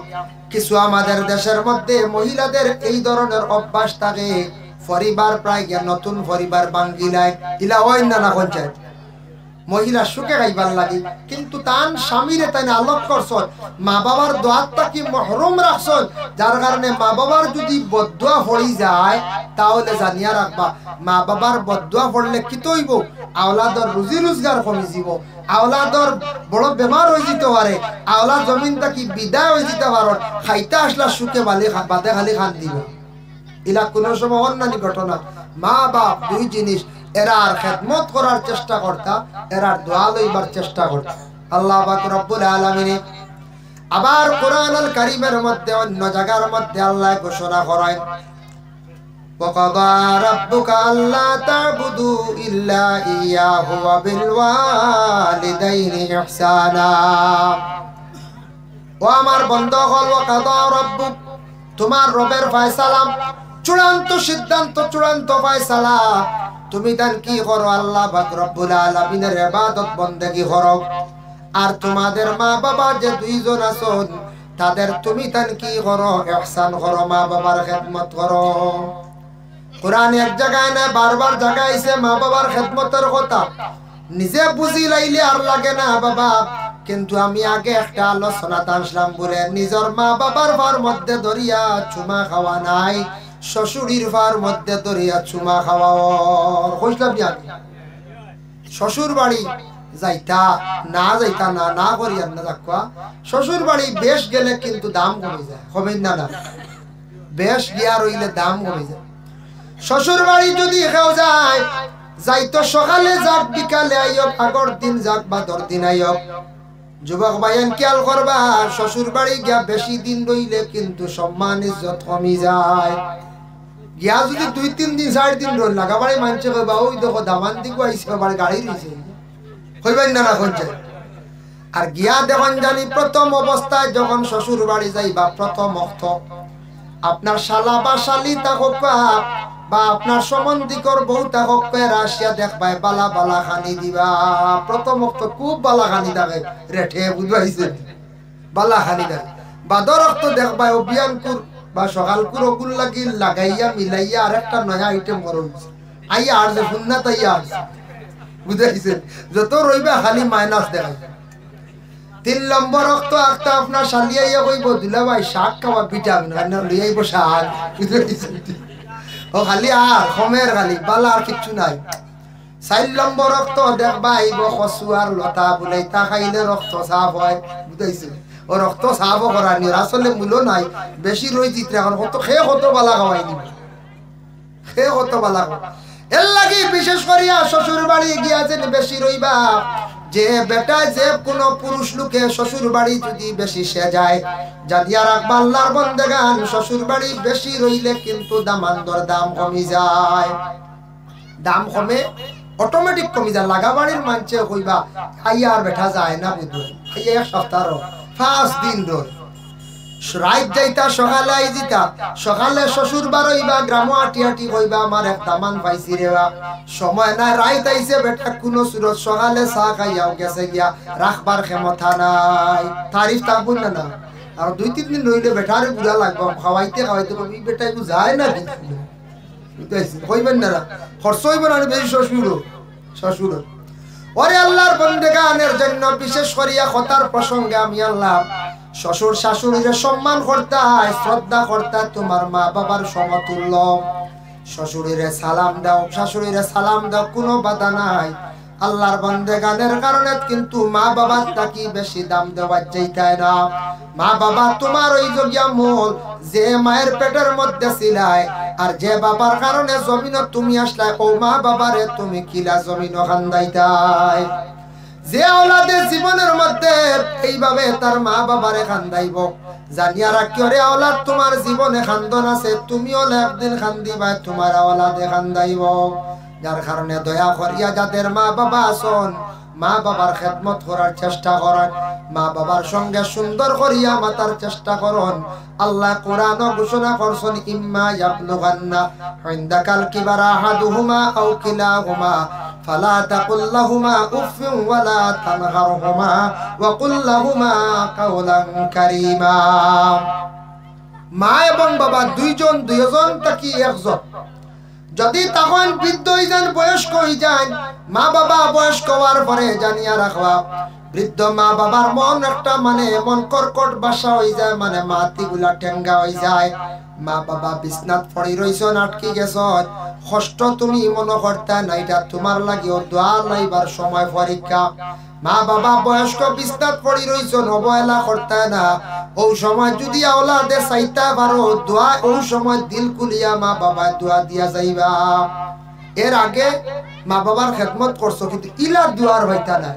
[SPEAKER 1] কিছু আমাদের দেশের মধ্যে মহিলাদের এই ধরনের অভ্যাস থাকে। পরিবার প্রায় নতুন পরিবার বাঙ্গিলায় ইলা ওই না পঞ্চায়েত মহিলা সুখে খাইবার লাগে, কিন্তু তান স্বামীরে তাই আলোক করছন, মা বাবার দোয়াতটা কি মহরুম রাখছন। যার কারণে মা বাবার যদি বদুয়া পড়ি যায় তাহলে জানিয়া রাখবা মা বাবার বদুয়া পড়লে কি তৈব, আওলাদর রুজি রোজগার কমি যাব, আওলাদর বড় বেমার হয়ে যেতে পারে, আওলাদ জমিন থাকি বিদায় হয়ে যেতে পারো। খাইতে আসলা সুখে বাদে খালি খান দিব। ইলা কোনো সময় অন্যান্য ঘটনা। মা বাপ দুই জিনিস, এরার খেদমত করার চেষ্টা করতা, এরার দোয়া লইবার চেষ্টা করতা। আল্লাহ পাক রব্বুল আলামিন আবার কোরআনুল কারীমের মধ্যে অন্য জায়গার মধ্যে আল্লাহ ঘোষণা করেন, ওয়াকাদা রাব্বুকা আল্লা তা'বুদু ইল্লা ইয়াহু ওয়া বিল ওয়ালিদাইনি ইহসানা। ও আমার বান্দাগণ, ওয়াকাদা রাব্বুক, তোমার রবের ফয়সালা, চূড়ান্ত সিদ্ধান্ত, চূড়ান্ত ফয়সালা। তুমি তান কি করো, আল্লাহ পাক রব্বুল আলামিনের ইবাদত বন্দেগী করো। আর তোমাদের মা বাবা যে দুইজন আছেন তাদের তুমি তান কি করো, ইহসান করো, মা বাবার খেদমত করো। কোরআন এক জায়গায় না বারবার জায়গায় আইছে মা বাবার খেদমতের কথা। নিজে বুঝি লাইলে আর লাগে না বাবা, কিন্তু আমি আগে একটা আলোচনা টানলাম বলে নিজের মা বাবার ভার মধ্যে ধরিয়া চুমা খাওয়া নাই, শ্বশুরির ভার মধ্যে ধরিয়া চুমা খাওয়া কইলাম। শ্বশুর বাড়ি যাইতা না যাইতা না না করিয়া না যাকুয়া। শ্বশুর বাড়ি বেশ গেলে কিন্তু দাম কমে যায়, কমেন না না, বেশ গিয়া রইলে দাম কমে যায়। শ্বশুর বাড়ি যদি কেউ যায়, যাইতো সকালে যাক বিকালে আইব, আগর দিন যাক বা দর দিন আইব। যুবক ভাইয়ান খেয়াল করবা, শ্বশুর বাড়ি গিয়া বেশি দিন রইলে কিন্তু সম্মান ইজ্জত কমি যায়। গিয়া যদি 2-3 দিন 4 দিন রোল লাগাবারে মানছে কইবা ওই দেখো দামান দিগো আইছে বাড়ি গাড়ি রইছে কইবেন না কইছে আর গিয়া দেখুন জানি প্রথম অবস্থায় যখন শ্বশুর বাড়ি যাইবা প্রথম অর্থ আপনার শালা বা শালি থাকুক বা আপনার সম্বন্ধিকর বউ থাকুক রাশিয়া দেখবাই বালা বালা খানি দিবা প্রথম অর্থ খুব বালা খানি থাকে রেঠে বুঝবাইছে বালা খানি থাকে বাদর অর্থ দেখবাই অভিয়ানকুর বা সকালকুর ওগুল লাগি লাগাইয়া মিলাইয়া আর একটা নয়া আইটেম করছে আইয়া আর যে শুননা তাইয়া আসছে বুঝাইছে যত রইবা খালি মাইনাস দেখাই 3 নম্বর অক্ত একটা আপনার শালিয়াইয়া কইব দুলা ভাই শাক খাওয়া ভিটামিন না লইয়াইব শাক বুঝাইছে ও খালি আর খমের খালি বালা আর কিছু নাই 4 নম্বর অক্ত দেখবা আইব কচু আর লতা বলে তা খাইলে রক্ত সাফ হয় বুঝাইছে ও রক্ত সাফ করানি আসলে মূল্য নাই বেশি রই চিত্র এখন কত খেয়ে কত বালা খাওয়াই নিবে খেয়ে কত বালা এর লাগি বিশেষ করিয়া শ্বশুর বাড়ি গিয়াছেন বেশি রইবা যে বেটা যে কোন পুরুষ লোকে শ্বশুর বাড়ি যদি বেশি সে যায় জানিয়া রাখবা আল্লাহর বন্দেগান শ্বশুর বাড়ি বেশি রইলে কিন্তু দামান্দর দাম কমি যায় দাম কমে অটোমেটিক কমি যায় লাগা বাড়ির মানছে কইবা আইয়া আর বেটা যায় না বুঝো আইয়া এক সপ্তাহ 5 দিন রই রাত যাইতা সকালে আই জিতা সকালে শ্বশুর বাড়ইবা গ্রাম আটি আটি কইবা আমার এক দামান পাইছি রেবা সময় নাই রাত আইছে বেটা কোন সুরত সকালে চা খাইয়াও গেছে গিয়া রাখবার ক্ষমতা নাই তারিফ থাকবো না আর 2-3 দিন রইলে বেটারে বুঝা লাগবে খাওয়াইতে খাওয়াইতে কবি বেটাই যায় না বুঝাইছে কইবেন না খরচ হইব না বেশি শ্বশুর ওরে আল্লাহর বন্দেগানের জন্য বিশেষ করিয়া কথার প্রসঙ্গে আমি আল্লাহ শ্বশুর শাশুড়ির সম্মান করতে শ্রদ্ধা করতে তোমার মা বাবার সমতুল্য শ্বশুরিরে সালাম দাও শাশুড়িরে সালাম দাও কোনো বাধা নাই আল্লাহর বন্দেগানের কারণে কিন্তু মা বাবার তাকি বেশি দাম দেওয়া যাইতায় না মা বাবা তোমার ওই যোগ্য মূল যে মায়ের পেটের মধ্যে ছিলাই আর যে বাবার কারণে জমিন তুমি আসলাই ও মা বাবারে তুমি কিলা জমিন খান্দাইতাই যে আওলাদের জীবনের মধ্যে এইভাবে তার মা বাবারে খান্দাইব জানিয়া রাখিও রে আওলাদ তোমার জীবনে খান্দন আছে তুমিও একদিন খান্দিবা তোমার আওলাদে খান্দাইব যার কারণে দয়া করিয়া যাদের মা বাবা আছেন মা বাবার খেদমত করার চেষ্টা করেন মা বাবার সঙ্গে সুন্দর করিয়া মাতার চেষ্টা করুন আল্লাহ কোরআন ঘোষণা করছেন ইম্মা ইয়াবলুগান্না ইনদাকাল কিবারা আহাদুহুমা আও কিলাহুমা ফালা তাকুল লাহুমা উফফিন ওয়ালা তানহারহুমা ওয়া কুল লাহুমা কাওলান কারীমা মা এবং বাবা দুইজন তাকি একজন যদি তখন বৃদ্ধ হয়ে যান বয়স্ক হয়ে যান মা বাবা বয়স্ক হওয়ার পরে জানিয়া রাখবা বৃদ্ধ মা বাবার মন একটা মানে এমন কর্কট বাসা হয়ে যায় মানে মাটিগুলা ঠেঙ্গা হয়ে যায় মা বাবা বিছনাত পড়ি রইছন আটকে গেছ কষ্ট তুমি মনে করতে না এটা তোমার লাগিও দোয়া লাইবার সময় পরীক্ষা মা বাবা বয়স্ক বিছনাত পড়ি রইছন অবহেলা করতে না ও সময় যদি আওলাদে চাইতে পারো দোয়া ও সময় দিল খুলিয়া মা বাবা দোয়া দিয়া যাইবা এর আগে মা বাবার খেদমত করছো কিন্তু ইলা দোয়ার হইতা না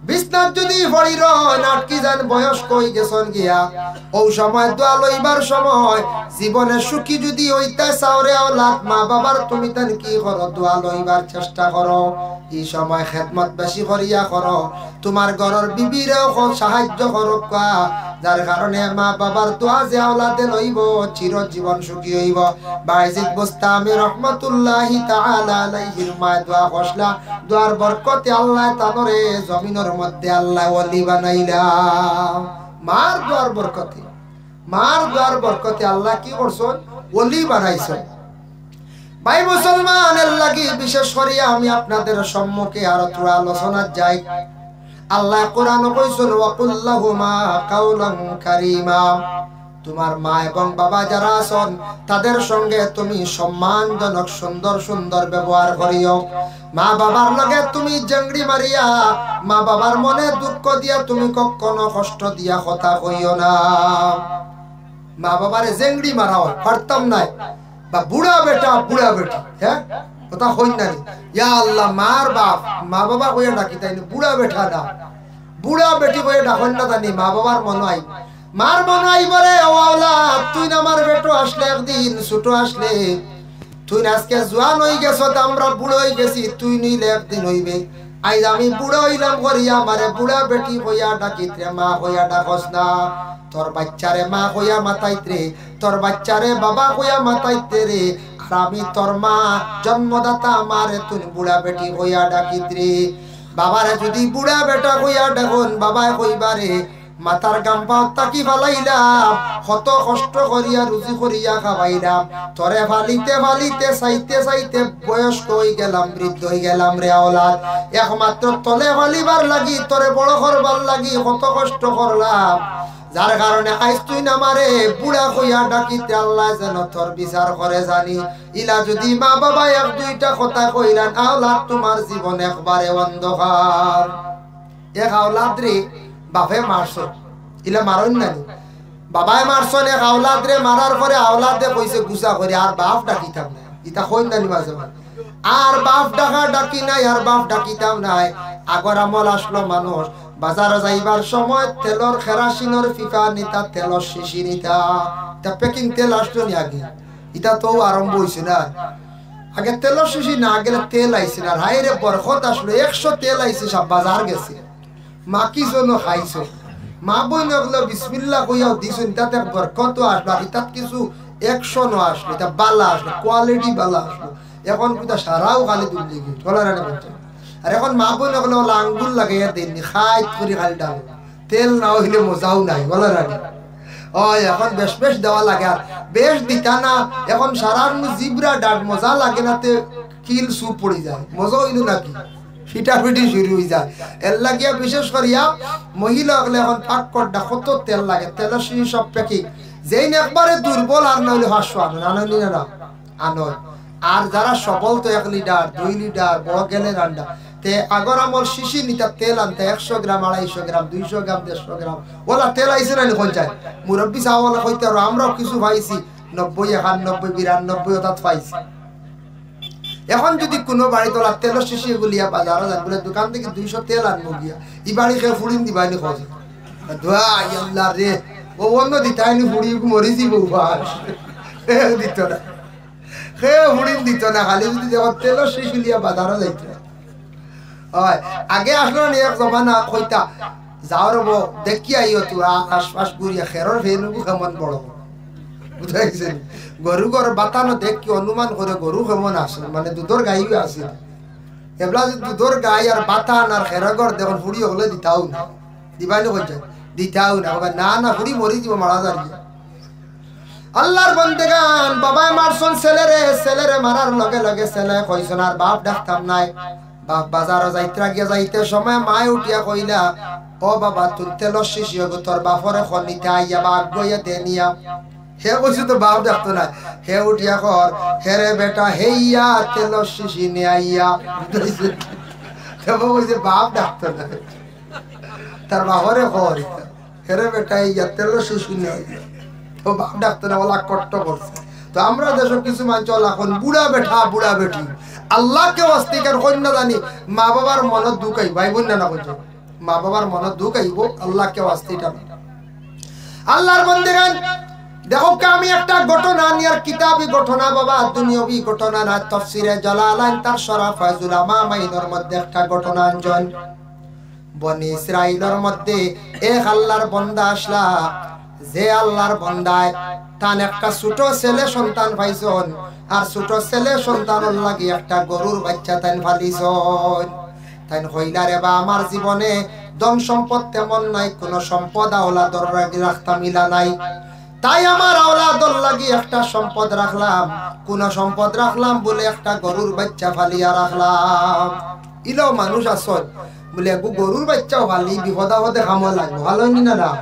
[SPEAKER 1] বিছনাত যদি পড়ি রন আটকি যান বয়স্ক হই গেছন গিয়া ও সময় দোয়া লইবার সময় জীবনে সুখী যদি হইতা চাওরে আওলাদ মা বাবার তুমি তান কি করো দোয়া লইবার চেষ্টা করো এই সময় খেদমত বেশি করিয়া করো তোমার ঘরের বিবিরেও সাহায্য করো যার কারণে মা বাবার দোয়া যে আওলাদে লইব চিরজীবন সুখী হইব বাইজিদ বুস্তামি রহমাতুল্লাহি তাআলা আলাইহির মা দোয়া করলা দোয়ার বরকতে আল্লাহ তানরে জমিনের মধ্যে আল্লাহ ওলি বানাইলা মার দোয়ার বরকতে আল্লাহ কি করছেন ওলি বানাইছেন ভাই মুসলমানের লাগি বিশেষ করিয়া আমি আপনাদের সম্মুখে আরো একটু আলোচনা যাই আল্লাহ কোরআনে কইছেন ওয়া কুল লাহুমা কাওলান কারীমা তোমার মা এবং বাবা যারা আছেন তাদের সঙ্গে তুমি সম্মানজনক সুন্দর ব্যবহার করিও মা বাবার লগে তুমি জংড়ি মারিয়া মা বাবার মনে দুঃখ দিয়া তুমি কখনো কষ্ট দিয়া কথা কইও না মা বাবারে জংড়ি মারাও পারতাম না বা বুড়া বেটি হ্যাঁ কথা হই না ইয়া আল্লাহ মার বাপ মা বাবা কইয়া ডাকি তাই বুড়া বেটা না বুড়া বেটি কইয়া ডাকন না জানি মা বাবার মন আই মার মন আই বলে ও আওলাদ তুই না আমার বেটো আসলে একদিন ছোট আসলে তুই আজকে জোয়ান হয়ে গেছ, আমরা বুড়ো হয়ে গেছি, তুই নিলে একদিন হইবে। আজ আমি বুড়ো হইলাম করিয়া আমারে বুড়া বেটি হইয়া ডাকিত্রে মা হইয়া ডাকস না। তোর বাচ্চারে মা হইয়া মাতাইত্রে, তোর বাচ্চারে বাবা হইয়া মাতাইতে রে। আর আমি তোর মা জন্মদাতা, আমারে তুই বুড়া বেটি হইয়া ডাকিত্রে। বাবারে যদি বুড়া বেটা হইয়া ডাকুন, বাবায় কইবারে মাতার গাম্পা তাকি ফালাইলাম, কত কষ্ট করিয়া রুজি করিয়া খাওয়াইলাম, তোরে ফালিতে ফালিতে চাইতে চাইতে বয়স্ক হয়ে গেলাম, বৃদ্ধ হয়ে গেলাম রে আওলাদ। একমাত্র তলে ফালিবার লাগি, তোরে বড় করবার লাগি কত কষ্ট করলাম, যার কারণে আজ তুই নামারে বুড়া হইয়া ডাকিতে আল্লাহ যেন তোর বিচার করে জানি। ইলা যদি মা বাবা এক দুইটা কথা কইলেন, আওলাদ তোমার জীবন একবারে অন্ধকার। এক আওলাদ রে বাপে মারছ, ইলা মারন নানি, বাবাই মারছন এক আওলাদ রে, মারার পরে আওলাদে কইছে গুছা করে আর বাপ ডাকিতাম না, ইটা কইন নানি মাঝে মাঝে, আর বাপ ডাকা ডাকি নাই, আর বাপ ডাকিতাম নাই। আগর আমল আসলো মানুষ বাজারে যাইবার সময় তেলর কেরাসিনের ফিফা নিতা, তেলর শিশি নিতা, তা প্যাকিং তেল আসলো নি আগে, ইটা তো আরম্ভ হয়েছে না। আগে তেলর শিশি না গেলে তেল আইছে না, হাই রে বরকত আসলো, 100 তেল আইছে, সব বাজার গেছে। মা কি জন্য খাইছো, মা বইন ওগুলো বিসমিল্লাহ কইয়াও দিছুন, তাতে বরকত আসলো। আর ইতাত কিছু 100 ন আসলো, এটা বালা আসলো, কোয়ালিটি বালা আসলো। এখন কোথা সারাও খালি দুল দিকে চলার আনে বলছে। আর এখন মা বইন ওগুলো আঙ্গুল লাগাইয়া দেননি, খাই করে খালি ডাল, তেল না হইলে মজাও নাই বলার আনে। ও এখন বেশ বেশ দেওয়া লাগে, আর বেশ দিতা না এখন সারার জিবরা ডাট মজা লাগে না, তে কিল সুপ পড়ে যায়, মজা হইল নাকি ফিটাফিটি শুরু হয়ে যায়। এর লাগিয়া বিশেষ করিয়া মহিলা হলে এখন পাক করডা কত তেল লাগে, তেলের শিশি সব প্যাকিং, যেই একবারে দুর্বল আর না হলে 500 আনো না আনো। আর যারা সবল তো 1 লিটার 2 লিটার বড় গেলে রান্না, তে আগর আমল শিশি নিতা তেল আনতে 100 গ্রাম 250 গ্রাম 200 গ্রাম 150 গ্রাম ওলা তেল আইছে না কোন যায়। মুরব্বী সাহেবলা কইতে আর আমরাও কিছু পাইছি, 90 91 92 ওটা পাইছি। এখন যদি কোনো বাড়ি তোলা তেলের শিশি গুলিয়া বাজারে যান বলে দোকান থেকে 200 তেল আনবো গিয়া, ই বাড়ি খেয়ে ফুড়িন দিবাইনি খোঁজ ধোয়া আল্লাহ রে, ও অন্য দিতাইনি ফুড়ি মরি দিব দিত না, খেয়ে ফুড়িন দিত না, খালি যদি যখন তেলের শিশি লিয়া বাজারে যাইত। হয় আগে আসলো না এক জমানা কইতা যাও রব দেখি আইও তোরা আশপাশ ঘুরিয়া খেরর ফেরুকু কেমন বড় বুঝাইছেন। গরু ঘর বাতানো দেখি অনুমান করে গরু কেমন আসে, মানে দুধর গাইও আছে। এবলা দুধর গাই আর বাতান আর খেরগর দেখুন ফুড়ি হলে দিতাও না, দিবাইলে কই যায় দিতাও না, না না ফুড়ি মরি দিব মারা যায়। আল্লাহর বন্দেগান বাবাই মারছন ছেলেরে মারার লগে লগে ছেলে কইছন আর বাপ ডাকতাম নাই। বাপ বাজারে যাইত্রা গিয়া যাইতে সময় মায় উঠিয়া কইলা, ও বাবা তুই তেলর শিশি হগো তোর বাপরে খনিতে আইয়া বাপ গইয়া দে নিয়া। হে কইছে তো বাপ ডাকতো না, হে উঠিয়া কর হেরে বেটা হেইয়া তেলর শিশি নে আইয়া, কইছে বাপ ডাকতো না, তার বাপরে কর হেরে বেটা ইয়া তেলর শিশি নে আইয়া, তো বাপ ডাকতো না, ওলা কষ্ট করছে। তো আমরা দেশ কিছু মানুষ এখন বুড়া বেটি আল্লাহকে অস্তিকার কন্যা জানি, মা বাবার মনত দুঃখ আইব, ভাই বোন না কইছে মা বাবার মনত দুঃখ আইব, আল্লাহকে অস্তিকার। আল্লাহর বন্দেগান দেখো আমি একটা ঘটনা নিয়ার কিতাবি ঘটনা বাবা, দুনিয়াবি ঘটনা না, তাফসিরে জালালাইন তার শরফ ফায়জুল আমামাইনের মধ্যে একটা ঘটনা আনজন। বনি ইসরাইলের মধ্যে এক আল্লাহর বান্দা আসলা, যে আল্লাহর বান্দায় তান একটা ছোট ছেলে সন্তান পাইছন, আর ছোট ছেলে সন্তানের লাগি একটা গরুর বাচ্চা তাই ফালিছন। তাই কইলা রে বা আমার জীবনে ধন সম্পদ তেমন নাই, কোন সম্পদ আওলাদর রাখতা মিলা নাই, তাই আমার আওলাদর লাগি একটা সম্পদ রাখলাম, কোন সম্পদ রাখলাম বলে একটা গরুর বাচ্চা ফালিয়া রাখলাম। ইলো মানুষ আসল বলে গরুর বাচ্চাও ফালি বিপদ আপদে খামো লাগবে, ভালো না না।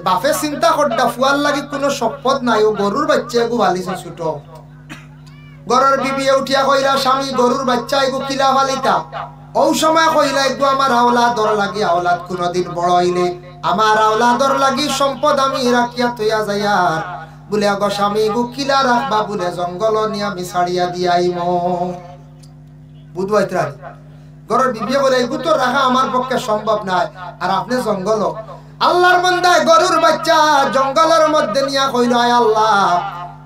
[SPEAKER 1] বাপে চিন্তা করটা ফুয়ার লাগি কোনো সম্পদ নাই, ও গরুর বাচ্চা এগু ফালিছে ছোট। গরুর বিবি উঠিয়া কইরা স্বামী গরুর বাচ্চা এগু কিলা ফালিতা, ও সময় কইলা এগু আমার আওলাদর লাগি, আওলাদ কোনদিন বড় হইলে আমার আওলাদর লাগি সম্পদ আমি রাখিয়া তৈয়া যাইয়ার বলে আগো স্বামী এগু কিলা রাখবা বলে জঙ্গল নিয়ে আমি ছাড়িয়া দিয়াইম। বুধবাইত্রা গরুর বিবি বলে এগু তো রাখা আমার পক্ষে সম্ভব নাই, আর আপনি জঙ্গল। আল্লাহর বান্দায় গরুর বাচ্চা জঙ্গলের মধ্যে নিয়া কইল, আয় আল্লাহ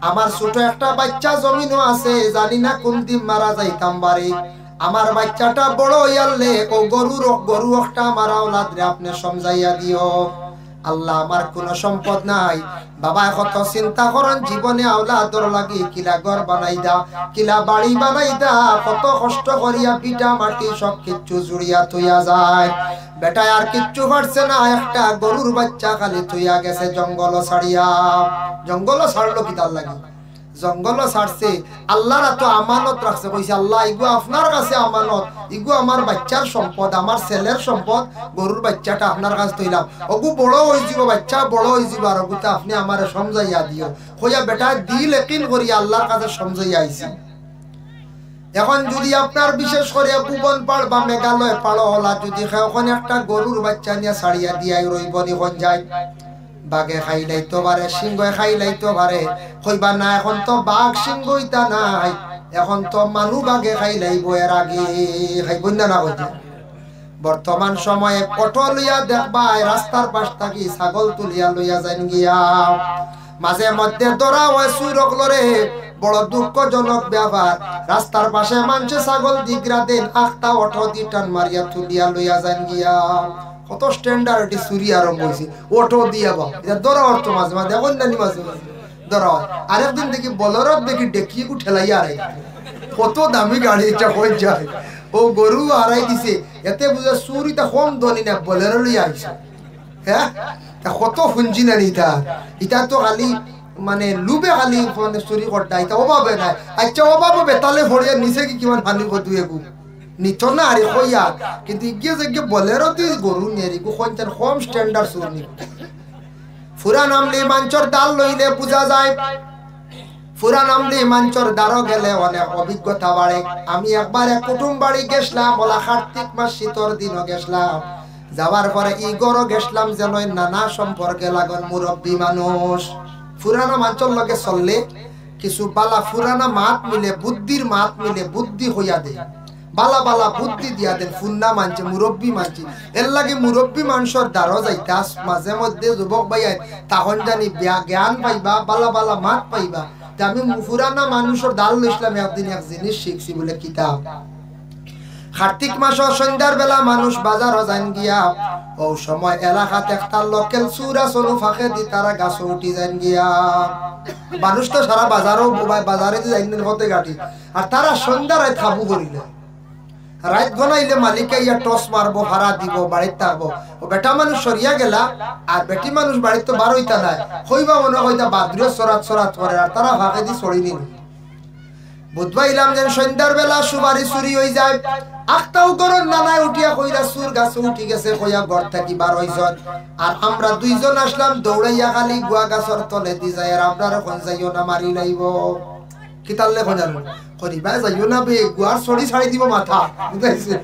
[SPEAKER 1] আমার ছোট একটা বাচ্চা জমিনও আছে, জানি না কোন দিন মারা যাইতাম বাড়ি। আমার বাচ্চাটা বড় হইয়ালে ও গরু একটা আমার আওলাদ রে আপনি সমঝাইয়া দিও। আল্লাহ আমার কোনো সম্পদ নাই, বাবা কত চিন্তা করেন জীবনে আওলাদর লাগি কিলা ঘর বানাই দা, কিলা বাড়ি বানাই দা, কত কষ্ট করিয়া পিটা মাটি সব কিচ্ছু জুড়িয়া থইয়া যায়। বেটা আর কিচ্ছু পারছে না, একটা গরুর বাচ্চা খালি থইয়া গেছে জঙ্গল ছাড়িয়া। জঙ্গল ছাড়লো কি তার লাগে? জঙ্গল ছাড়ছে, আল্লাহরা তো আমানত রাখছে, কইছে আল্লাহ ইগু আপনার কাছে আমানত, ইগু আমার বাচ্চার সম্পদ, আমার ছেলের সম্পদ, গরুর বাচ্চাটা আপনার কাছে তৈলাম, ওগু বড় হয়ে যাব, বাচ্চা বড় হয়ে যাব, আর ওগুতে আপনি আমার সমঝাইয়া দিও। কইয়া বেটা দিল একিন করিয়া আল্লাহর কাছে সমঝাইয়া আইছি। এখন যদি আপনার বিশেষ করে ভুবন পাড় বা মেঘালয় পাড়ো হলা, যদি ওখানে একটা গরুর বাচ্চা নিয়ে ছাড়িয়া দিয়াই রইবনি কোন যায়, বাঘে খাই লাইতে পারে, সিংহে খাই লাইতে পারে, কইবা না এখন তো বাঘ সিংহ ইতা নাই, এখন তো মানু বাঘে খাই লাইব, এর আগে খাইব না না কইতে। বর্তমান সময়ে অটো লইয়া দেখবাই রাস্তার পাশ থাকি ছাগল তুলিয়া লইয়া যাইন গিয়া, মাঝে মধ্যে ধরা হয় সুরকলরে, বড় দুঃখজনক ব্যাপার। রাস্তার পাশে মানুষ ছাগল দিগরা দেন, আখতা অটো দি টান মারিয়া তুলিয়া লইয়া যাইন গিয়া। কত স্ট্যান্ডার্ড চুরি আরম্ভ হয়েছে, অটো দিয়ে বা এটা ধরা অর্থ মাঝে মাঝে এখন জানি মাঝে মাঝে ধরা হয়। আরেকদিন দেখি বলরত দেখি ডেকিয়ে ঠেলাইয়া আড়াই, কত দামি গাড়ি এটা হয়ে যায়, ও গরু আড়াই দিছে, এতে বুঝে চুরিটা কম ধনী না, বলেরো লইয়া আইছে। হ্যাঁ কত ফুঞ্জি না নিতা, ইটা তো খালি মানে লুবে খালি মানে চুরি করতা, এটা অভাবে নাই। আচ্ছা অভাবে বেতালে ভরিয়া নিচে কি কিমান পানি কদু এগু নিত না আরে কইয়া, কিন্তু ইগে যে বলেরো তুই গরু নিয়ে রিগু কোনটার কম স্ট্যান্ডার্ড চুর নি। ফুরা নামলে মাঞ্চর ডাল লইলে বুঝা যায়, ফুরা নামলে মাঞ্চর দ্বারও গেলে অনেক অভিজ্ঞতা বাড়ে। আমি একবার এক কুটুম বাড়ি গেছিলাম, বলা কার্তিক মাস শীতর দিনও গেছিলাম, যাওয়ার পরে ইগরও গেছিলাম, যেন নানা সম্পর্কে লাগন মুরব্বী মানুষ। ফুরানা মাঞ্চর লগে চললে কিছু বালা ফুরানা মাত মিলে, বুদ্ধির মাত মিলে, বুদ্ধি হইয়া দেয়, বালা বালা বুদ্ধি দিয়া দেন, ফুন্না মানছে মুরব্বী মানছে। এর লাগে মুরব্বী মানুষের দ্বারও যাইতা মাঝে মধ্যে যুবক ভাইয়া তখন জানি জ্ঞান পাইবা, বালা বালা মাত পাইবা। আমি ফুরানা মানুষের দাল লইছিলাম, একদিন এক জিনিস শিখছি বলে কিতাব। কার্তিক মাস সন্ধ্যার বেলা মানুষ বাজারও যান গিয়া, ও সময় এলাকাতে একটা লোকেল চুরা চলু ফাঁকে দি তারা গাছে উঠি যান গিয়া। মানুষ তো সারা বাজারও বাজারে যাইন হতে গাঠি, আর তারা সন্ধ্যার খাবু করিলে রাত গনাইলে মালিকে ইয়া টস মারবো, ভাড়া দিব, বাড়িতে থাকবো। ও বেটা মানুষ সরিয়া গেলা, আর বেটি মানুষ বাড়িতে তো বার হইতা নাই, হইবা মনে হইতা বাদ্রিও সরাত সরাত করে, আর তারা ফাঁকে দি চড়ি নিল। বুধবাইলাম যেন সন্ধ্যার বেলা সুবারি চুরি হয়ে যায়, আখটাও গরর নানায় উঠিয়া কইরা চুর গাছে উঠি গেছে কইয়া ঘর থাকি বার হইছন। আর আমরা দুইজন আসলাম দৌড়াইয়া খালি গুয়া গাছর তলে দি যায়, আর আমরা এখন যাইও না, মারি লাইব কিতালে খোঁজানো করিবা, যাইও না বে, গুয়ার চড়ি ছাড়ি দিব মাথা, বুঝাইছে?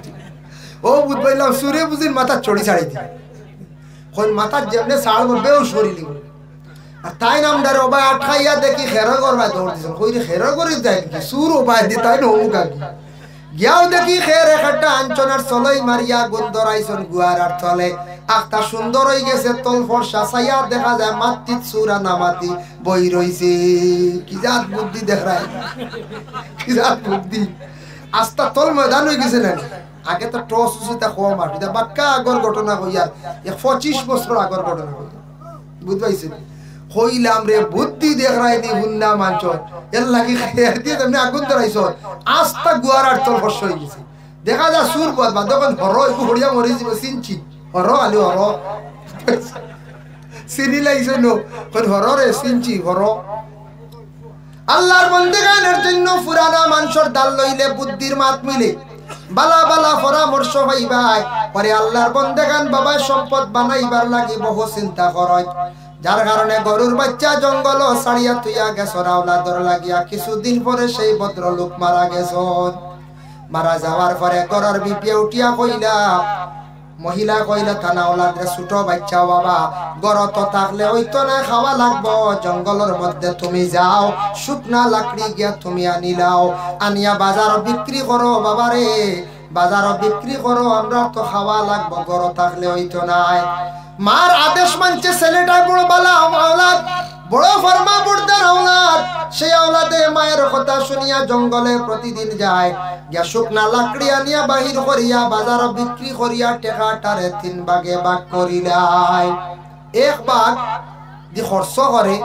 [SPEAKER 1] ও বুধবাইলাম চুরে বুঝির মাথা চড়ি ছাড়ি দিব, কোন মাথা যেমনে ছাড়বো বেও সরি দিব। আর তাই নামদার ওবাই আটকাইয়া দেখি খেরো করবা দৌড় দিছ, কইরে খেরো করে যায় কি সুর ওবাই দি তাই নৌকা গিয়াও দেখি খের একটা আঞ্চনার চলই মারিয়া গন্ধরাইছন গুয়ার আর তলে। আখটা সুন্দর হয়ে গেছে, তল ফর্সা ছাইয়া দেখা যায় মাটিত সুরা নামাতি বই রইছে। কি জাত বুদ্ধি দেখায়, কি জাত বুদ্ধি। আস্তা তল ময়দান হয়ে গেছে না, আগে তো টস উচিতা কম, আর এটা বাক্কা আগর ঘটনা কইয়ার 25 বছর আগর ঘটনা কইয়া, বুঝ পাইছে? কইলাম রে বুদ্ধি দেখায় নি হুন্না মাঞ্চর, এর লাগি খের দিয়ে তেমনি আগুন ধরাইছ, আস্তা গুয়ার আর তল ফর্স হয়ে গেছে। দেখা যায় সুর বা তখন হর একটু হরিয়া মরি যাব, চিনছি হর আলু হর চিনি লাগিছে নো, হর রে চিনছি হর। আল্লাহর বন্দেগানের জন্য পুরানা মানুষের দাল লইলে বুদ্ধির মাত মিলে, বালা বালা পরামর্শ হইবাই পরে আল্লাহর বন্দেগান বাবা সম্পদ বানাইবার লাগি বহু চিন্তা করয়। যার কারণে গরুর বাচ্চা জঙ্গল ছাড়িয়া তুইয়া গেছ আওলাদর লাগিয়া। কিছুদিন পরে সেই ভদ্রলোক মারা গেছন। মারা যাওয়ার পরে গরুর বিপিয়ে উঠিয়া কইলা, মহিলা কইলা থানা ওলাদরে ছোট বাচ্চা বাবা গড় তো থাকলে হইতো না, খাওয়া লাগবো, জঙ্গলের মধ্যে তুমি যাও, শুকনা লাকড়ি গিয়া তুমি আনিলাও, আনিয়া বাজার বিক্রি করো বাবারে, বাজার বিক্রি করো, আমরা তো খাওয়া লাগবো, গড় থাকলে হইতো না। মার আদেশ মানছে ছেলেটা, বড় বালা ওলাদ বড় ফরমা বর্দার আওলাদ, সেই আওলাদে মায়ের কথা শুনিয়া জঙ্গলে প্রতিদিন যায়, গিয়া শুকনা লাকড়ি আনিয়া বাহির করিয়া বাজার বিক্রি করিয়া টেকাটারে 3 ভাগে ভাগ করিলাই। 1 ভাগ দি খরচ করে,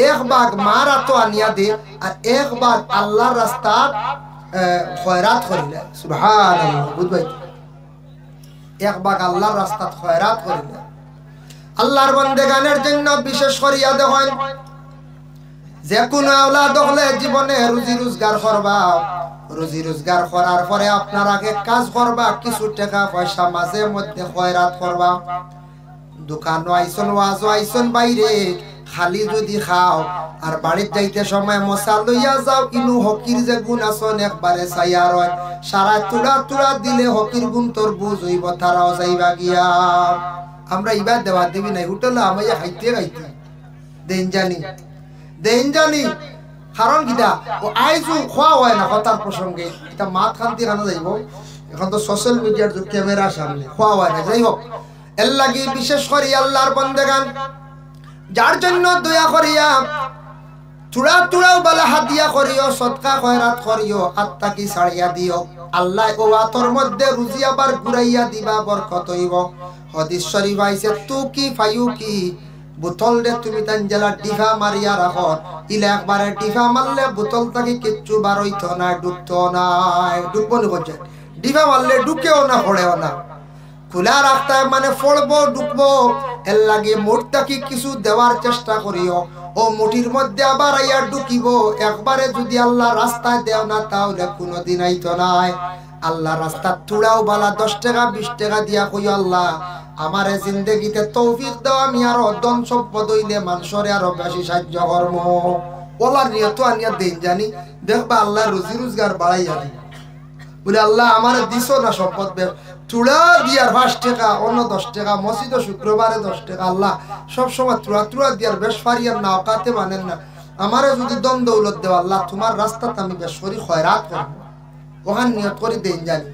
[SPEAKER 1] 1 ভাগ মার আতো আনিয়া দে, আর 1 ভাগ আল্লাহর রাস্তাত খয়রাত করিলে। সুবহানাল্লাহ, বুঝবাই? 1 ভাগ আল্লাহর রাস্তাত খয়রাত করিলে। আল্লাহর বান্দেগানের জন্য বিশেষ করিয়া দেখেন, যে কোনো আওলাদ হলে জীবনে রুজি রোজগার করবা, রুজি রোজগার করার পরে আপনার আগে কাজ করবা, কিছু টাকা পয়সা মাঝে মধ্যে খয়রাত করবা। দোকান আইসন, ওয়াজ আইসন, বাইরে খালি যদি খাও আর বাড়ির যাইতে সময় মশা লইয়া যাও, ইনু হকির যে গুণ আসন একবারে চাইয়া রয়, সারা তুড়া তুড়া দিলে হকির গুণ তোর বুঝ হইব, তারাও যাইবা গিয়া। আমরা ইবার দেওয়া দেবী নাই, হোটেলে আমাইয়া খাইতে খাইতে দেন জানি, দেন জানি। কারণ কিটা ও আইজু খোয়া হয় না কথার প্রসঙ্গে, এটা মাত খান্তি খানা যাইব। এখন তো সোশ্যাল মিডিয়ার যুগ, ক্যামেরার সামনে খোয়া হয় না। যাই হোক, এর লাগি বিশেষ করি আল্লাহর বান্দেগান যার জন্য দয়া করিয়া চূড়া চূড়াও বালা হাতিয়া করিও, সদকা খয়রাত করিও, আত্মাকি ছাড়িয়া দিও। আল্লাহ ও আতর মধ্যে রুজি আবার ঘুরাইয়া দিবা, বরকত হইব। হাদিস শরীফ আইছে, তু কি ফায়ু কি, বোতল রে তুমি তানজালা ডিফা মারিয়া রাখো, ইলে একবারে ডিফা মারলে বোতল থেকে কিচ্ছু বার হইতো না, ডুবতো না। ডুববো নি করছে, ডিফা মারলে ঢুকেও না, পড়েও না। খোলা রাখতে মানে পড়বো, ডুববো। এর লাগে মোটটাকে কিছু দেওয়ার চেষ্টা করিও, ও মুঠির মধ্যে আবার আইয়া ঢুকিব। একবারে যদি আল্লাহ রাস্তায় দেও না, তাহলে কোনোদিন আইতো নাই। আল্লাহ রাস্তা তুড়াও বালা 10 টাকা 20 টাকা দিয়া কই, আল্লাহ আমারে জিন্দেগিতে তৌফিক দাও, আমি আরো ধন সম্পদ হইলে মানুষরে আরো বেশি সাহায্য করব। ওলার নিয়ত আনিয়া দেন জানি, দেখবা আল্লাহ রুজি রোজগার বাড়াইয়া দি। বলে আল্লাহ আমার দিছো না সম্পদ, চূড়া দিয়ার 5 টাকা, অন্য 10 টাকা, মসজিদে শুক্রবারে 10 টাকা, আল্লাহ সবসময় চূড়া দিয়ার বেশ ফারিয়ার না, অকাতে মানেন না। আমারে যদি দম দৌলত দেও আল্লাহ, তোমার রাস্তাতে আমি বেশ করি খয়রাত করব। ওখান নিয়ত করি দেন জানি।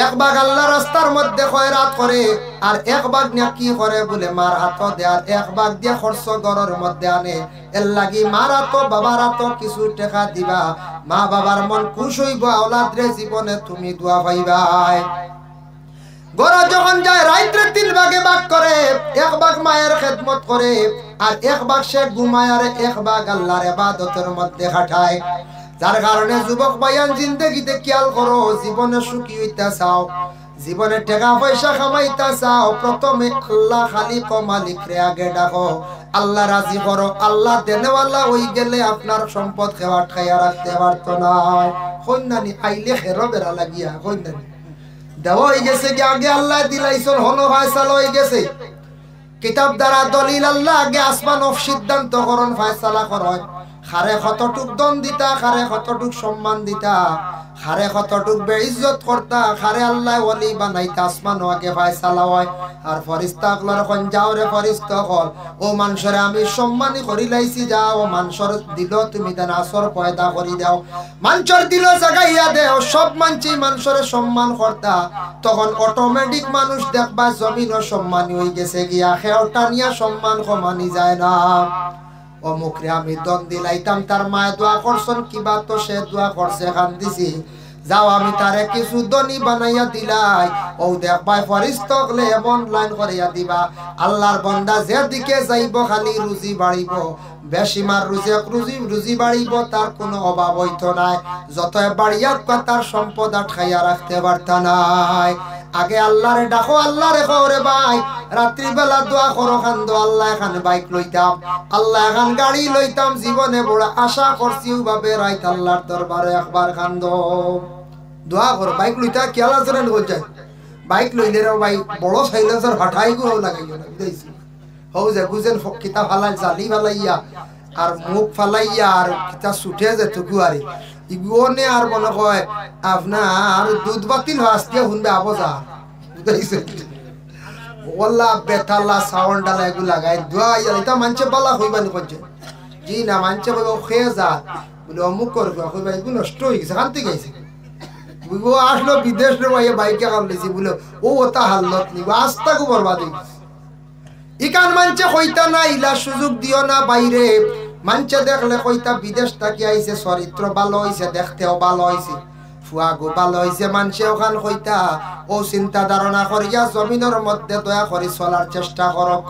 [SPEAKER 1] 1 ভাগ আল্লাহ রাস্তার মধ্যে খয়রাত করে, আর 1 ভাগ নিয়া কি করে বলে মার হাত দেয়, আর 1 ভাগ দিয়া খরচ ঘরের মধ্যে আনে। এর লাগি মার হাত বাবার হাত কিছু টাকা দিবা, মা বাবার মন খুশ হইব, আওলাদ রে জীবনে তুমি দোয়া পাইবাই। গড় যখন যায় রাত্রে 3 ভাগে ভাগ করে, 1 ভাগ মায়ের খেদমত করে, আর 1 ভাগ সে ঘুমায়, আর 1 ভাগ আল্লাহর ইবাদতের মধ্যে খাটায়। যার কারণে যুবক ভাইয়ান জিন্দেগিতে খেয়াল করো, জীবনে সুখী হইতে চাও, জীবনে টাকা পয়সা কামাইতে চাও, প্রথমে আল্লাহ খালিক ও মালিক রে আগে ডাকো, আল্লাহ রাজি করো। আল্লাহ দেনেওয়ালা হই গেলে আপনার সম্পদ খেওয়াট খাইয়া রাখতে পারতো না। কন্যানি আইলে খেরো বেড়া লাগিয়া, কন্যানি দেওয়া হয়ে গেছে কি আগে আল্লাহ দিলাইছন, হন ফায়সালা হয়ে গেছে। কিতাব দ্বারা দলিল আল্লাহ আগে আসমান অফ সিদ্ধান্ত করণ ফায়সালা করয়। খারে কতটুক দন দিতা, খারে কতটুক সম্মান দিতা, খারে কতটুক বেইজ্জত করতা, খারে আল্লাহ ওলি বানাইতা, আসমান আগে ফায়সালা হয়। আর ফরিস্তা গুলার কোন যাও রে ফরিস্তা হল, ও মানুষরে আমি সম্মানই করি লাইছি, যাও মানুষের দিল তুমি দেন আসর পয়দা করি দাও, মানুষের দিল জাগাইয়া দেও। সব মানছি মানুষরে সম্মান করতা, তখন অটোমেটিক মানুষ দেখবা জমিনও সম্মানী হয়ে গেছে গিয়া, খেওটা নিয়া সম্মান কমানি যায় না। অমুকরে আমি দন দিলাইতাম, তার মায়ে দোয়া করছেন, কিবা তো সে দোয়া করছে, খান দিছি, যাও আমি তারে কিছু দনি বানাইয়া দিলাই। ও দেখবাই ফরিস্তা হলে এমন লাইন করিয়া দিবা, আল্লাহর বান্দা যেদিকে যাইব খালি রুজি বাড়িব, বেশি মার রুজি বাড়িব, তার কোনো অভাব হইতো নাই। যত বাড়িয়ার তার সম্পদ আটকাইয়া রাখতে পারতা নাই। আগে আল্লাহরে ডাকো, আল্লাহরে কওরে ভাই, রাত্রি বেলা দোয়া করো, খান্দো আল্লাহ এখান বাইক লইতাম, আল্লাহ এখান গাড়ি লইতাম, জীবনে বড় আশা করছি ওভাবে রাইত আল্লাহর দরবারে একবার খান্দো দোয়া করো। বাইক লইতা কেলা চলেন যায়, বাইক লইলে রে ভাই বড় সাইলেন্সার হাঁটাই গো লাগাইও না, বুঝাইছি হও যে বুঝেন কিতা ফালাই জালি ফালাইয়া আর মুখ ফালাইয়া আর কিতা ছুটে যেত গুয়ারি ইগুনে, আর মনে হয় আপনার দুধ বাতিল হাসতে শুনবে আবজা, বুঝাইছে ওল্লা বেতাল্লা সাউন্ড ডালা এগুলো লাগাই দোয়া এটা মানছে বালা হইবানি করছে, জি না মানছে কইব খেয়ে যা বলে অমুক করবে, কইবা এগুলো নষ্ট হয়ে গেছে, কান্তি গেছে। ও আসলো বিদেশ রে ভাই বাইকে কামলেছি বলে ও ওটা হাল্লত নিব, আস্তাকে বরবাদ হয়ে গেছে। ইকান মানছে কইতা না, ইলা সুযোগ দিও না বাইরে, মানছে দেখলে কইতা বিদেশ থাকি আইছে, চরিত্র ভালো হইছে, দেখতেও ভালো হইছে, ফুয়াগো ভালো হইছে, মানুষে ওখান কইতা। ও চিন্তা ধারণা করিয়া জমিনের মধ্যে দয়া করি চলার চেষ্টা করক।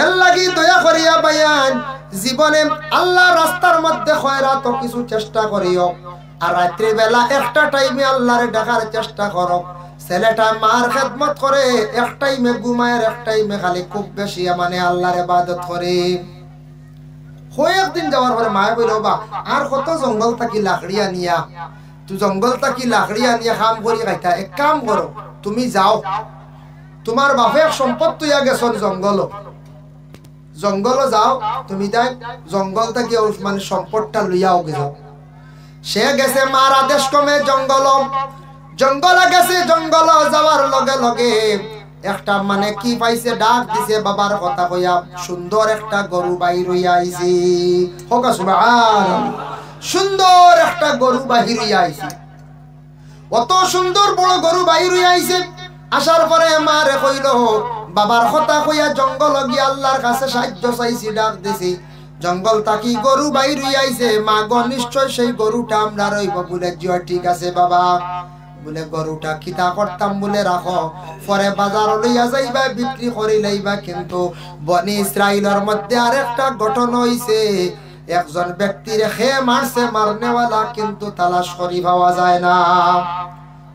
[SPEAKER 1] এর লাগি দয়া করিয়া বায়ান জীবনে আল্লাহ রাস্তার মধ্যে খয়রাত কিছু চেষ্টা করিও। আর রাত্রি বেলা একটা টাইমে আল্লাহরে ডাকার চেষ্টা করো। ছেলেটা মার খেদমত করে, এক টাইমে ঘুমায়, এক টাইমে খালি খুব বেশি মানে আল্লাহর ইবাদত করে। কয়েকদিন যাওয়ার পরে মায়ে বলল, বা আর কত জঙ্গল থাকি লাকড়ি আনিয়া, তুই জঙ্গল থাকি লাকড়ি আনিয়া কাম করি খাইতা, এক কাম করো তুমি যাও, তোমার বাপে সম্পদ তুইয়া গেছন জঙ্গল, জঙ্গল যাও তুমি, তাই জঙ্গল থাকি মানে সম্পদটা লইয়াও যাও। সে গেছে মার আদেশ কমে জঙ্গলে গেছে। জঙ্গল যাওয়ার লগে লগে একটা মানে কি পাইছে, ডাক দিছে বাবার কথা কইয়া, সুন্দর একটা গরু বাহির হইয়া আইছে। হোকা সুবহানাল্লাহ, সুন্দর একটা গরু বাহির হইয়া আইছে। অত সুন্দর বড় গরু বাহির হইয়া আইছে। আসার পরে মারে কইল, বাবার কথা কইয়া জঙ্গল গিয়া আল্লাহর কাছে সাহায্য চাইছি, ডাক দিছি। জঙ্গল তাকি গরু বাইর হইয়া আইছে। মা গো নিশ্চয় সেই গরুটা আমরা রইব বলে, জিয়া ঠিক আছে বাবা, বলে গরুটা কিতা করতাম বলে রাখো, পরে বাজার লইয়া যাইবা, বিক্রি করি লইবা। কিন্তু বনি ইসরাইলের মধ্যে আরেকটা ঘটনা হইছে, একজন ব্যক্তির খেয়ে মারছে মারনেওয়ালা, কিন্তু তালাশ করি পাওয়া যায় না।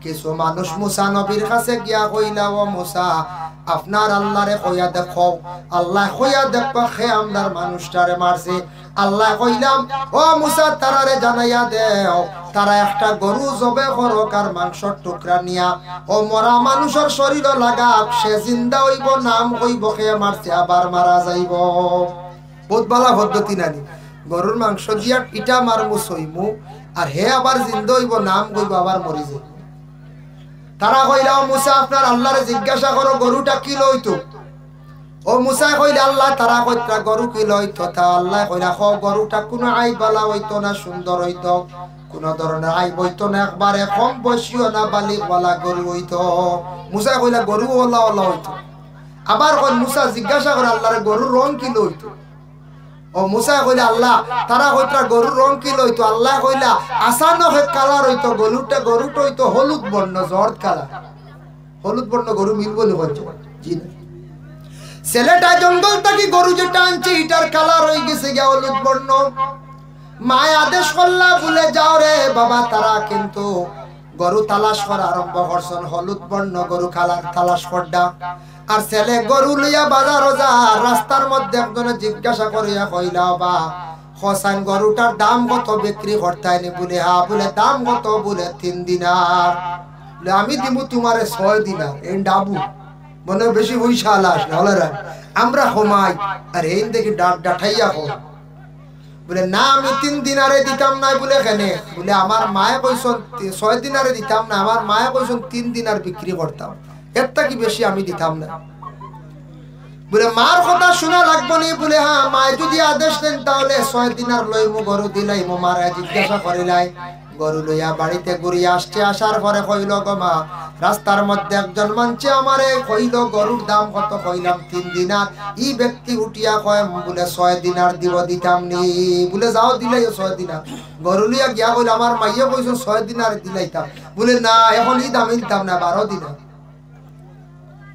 [SPEAKER 1] কিছু মানুষ মুসা নবীর কাছে গিয়া কইলা, ও মুসা আপনার আল্লাহরে কইয়া দেখো, আল্লাহ কইয়া দেখো খে আমদার মানুষটারে মারছে। আল্লাহ কইলাম, ও মুসা তারারে জানাইয়া দেও, তারা একটা গরু জবে করক আর মাংসর টুকরা নিয়া ও মরা মানুষের শরীর লাগাক, সে জিন্দা হইব, নাম কইব খে মারছে, আবার মারা যাইব। বহুত ভালো পদ্ধতি নানি, গরুর মাংস দিয়া ইটা মারমু সইমু, আর হে আবার জিন্দা হইব, নাম কইব, আবার মরি যাইব। তারা কইলা, ও মুসা আপনার আল্লাহরে জিজ্ঞাসা করো গরুটা কি লইতো। ও মুসা কইলা, আল্লাহ তারা কইতা গরু কি লইতো। তা আল্লাহ কইলা, হ গরুটা কোনো আইব বালা হইতো না, সুন্দর হইতো, কোন ধরনের আইব হইতো না, একবারে কম বয়সীয় না, বালিকওয়ালা গরু হইতো। মুসা কইলা গরু ওলা ওলা হইতো। আবার কই মুসা জিজ্ঞাসা করে আল্লাহরে গরুর রং কি লইতো। ও মুসা কইলা, আল্লাহ তারা কইতা গরুর রং কি লইতো। আল্লাহ কইলা, আসানক কালার হইতো, গরুটা হইতো হলুদ বর্ণ, জর্দ কালার। হলুদ বর্ণ গরু মিলবো নি বলছো? জি না। ছেলেটা জঙ্গল থেকে গরু যেটা আনছে এটার কালার হয়ে গেছে গিয়া হলুদ বর্ণ। মায় আদেশ করলা, বলে যাও রে বাবা, তারা কিন্তু গরু তালাশ করা আরম্ভ করছেন, হলুদ বর্ণ গরু কালার তালাশ করডা। আর ছেলে গরু লইয়া বাজারও যা, রাস্তার মধ্যে একজনে জিজ্ঞাসা করিয়া কইলা, বা হোসাইন গরুটার দাম কত বিক্রি করতাইনি। বলে হা, বলে দাম কত, বলে 3 দিনার। বলে আমি দিব তোমারে 6 দিনার। এই ডাবু মনে বেশি পয়সা আলাস না হলে আমরা কমাই, আর এই দেখি ডাঠাইয়া কম। বলে না আমি 3 দিনারে দিতাম না। বলে কেনে? বলে আমার মায়ে কইসন 6 দিনারে দিতাম না, আমার মায়ে কইসন 3 দিনার বিক্রি করতাম, এর কি বেশি আমি দিতাম না। বলে মার কথা শোনা লাগবো নি। বলে হ্যাঁ, মায় যদি আদেশ দেন তাহলে 6 দিনার লইমু, গরু দিলাইমু। মারা জিজ্ঞাসা করিলাই, গরু লইয়া বাড়িতে ঘুরিয়ে আসছে। আসার পরে কইল, গো মা, রাস্তার মধ্যে একজন মানছে আমারে কইল গরুর দাম কত। কইলাম 3 দিনার। ই ব্যক্তি উঠিয়া কয়, বলে 6 দিনার দিব, দিতাম নি। বলে যাও দিলাই 6 দিনার। গরু লইয়া গিয়া কইল, আমার মাইয়া কইছ 6 দিনার দিলাইতাম। বলে না, এখন ই দাম দিতাম না, 12 দিনার।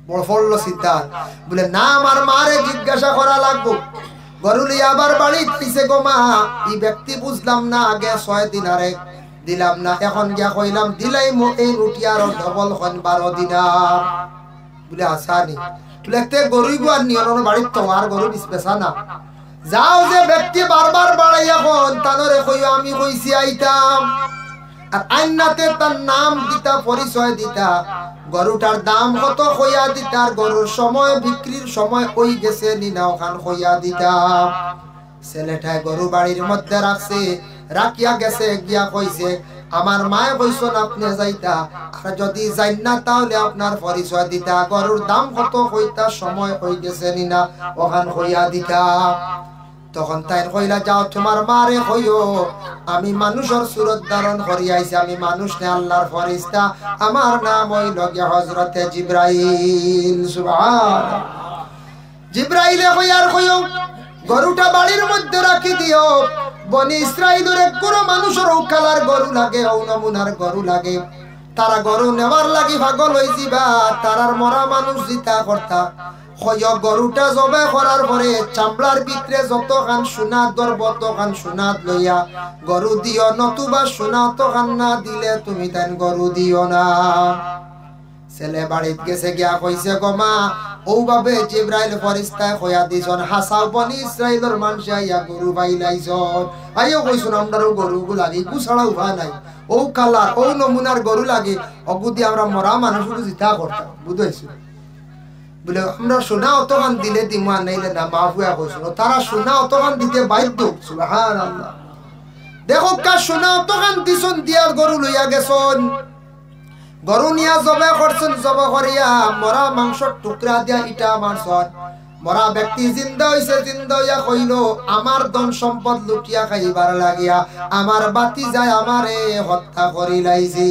[SPEAKER 1] বড় ফললো সিদ্ধার। বলে না, আমার মারে জিজ্ঞাসা করা লাগবো। গরু লইয়া আবার বাড়ি দিছে। গো মা, ই ব্যক্তি বুঝলাম না, আগে 6 দিনারে দিলাম না, এখন গিয়া কইলাম দিলাই মো, এই রুটি আর ডবল হন 12 দিনার। বলে আসানি। বলে তে গরুই গুয়ার নিয়ন বাড়ির তো আর গরু বেচা না। যাও, যে ব্যক্তি বারবার বাড়াইয়া কোন তানরে কইও আমি কইছি আইতাম, আর আইনাতে তার নাম দিতা, পরিচয় দিতা, গরুটার দাম কত কইয়া দিতা, আর গরুর সময় বিক্রির সময় কই গেছে নিনা ওখান কইয়া দিতা। ছেলেটায় গরু বাড়ির মধ্যে রাখছে, রাখিয়া গেছে, গিয়া কইছে আমার মায়ে কইছেন আপনি যাইতা, আর যদি যাই না তাহলে আপনার পরিচয় দিতা, গরুর দাম কত কইতা, সময় কই গেছে নিনা ওখান কইয়া দিতা। তখন তাই কইলা, যাও তোমার মারে কইও আমি মানুষের সুরত ধারণ করিয়া আইছি, আমি মানুষ না, আল্লাহর ফেরেশতা, আমার নাম হইল গিয়া হযরতে জিবরাইল। সুবহানাল্লাহ। জিবরাইলে কইয়ার কইও, গরুটা বাড়ির মধ্যে রাখি দিও। বনি ইসরাইলের এক গরু মানুষের কালার গরু লাগে, ও নমুনার গরু লাগে। তারা গরু নেবার লাগি পাগল হই যাবা। তারার মরা মানুষ জিতা করতা হয় গরুটা জবে করার পরে চামড়ার ভিতরে যতখান সোনা দরব ততখান সোনা লইয়া গরু দিও, নতুবা সোনা তখান না দিলে তুমি তাই গরু দিও না। ছেলে বাড়িতে গেছে গিয়া কইছে গমা ওভাবে জিব্রাইল ফেরেশতায় কইয়া দিছন হাসাও বনি ইসরাইলের মানুষ আইয়া গরু বাইলাইছন। আইও কইছন আমরাও গরুগু লাগি কুছাড়া উভা নাই, ও কালার ও নমুনার গরু লাগে, অগুদি আমরা মরা মানুষগুলো জিতা করতাম। বুঝাইছো বলে আমরা সোনা অতখান দিলে দিমা নাইলে না মাফুয়া কইছিল। তারা সোনা অতখান দিতে বাধ্য। সুবহানাল্লাহ। দেখো কা সোনা অতখান দিছন দিয়ার গরু লইয়া গেছন। গরু নিয়া জবে করছেন, জবে করিয়া মরা মাংসর টুকরা দিয়া ইটা মারছন। মরা ব্যক্তি জিন্দা হইছে, জিন্দা হইয়া কইল আমার ধন সম্পদ লুটিয়া খাইবার লাগিয়া আমার বাতি যায় আমারে হত্যা করি লাইছি।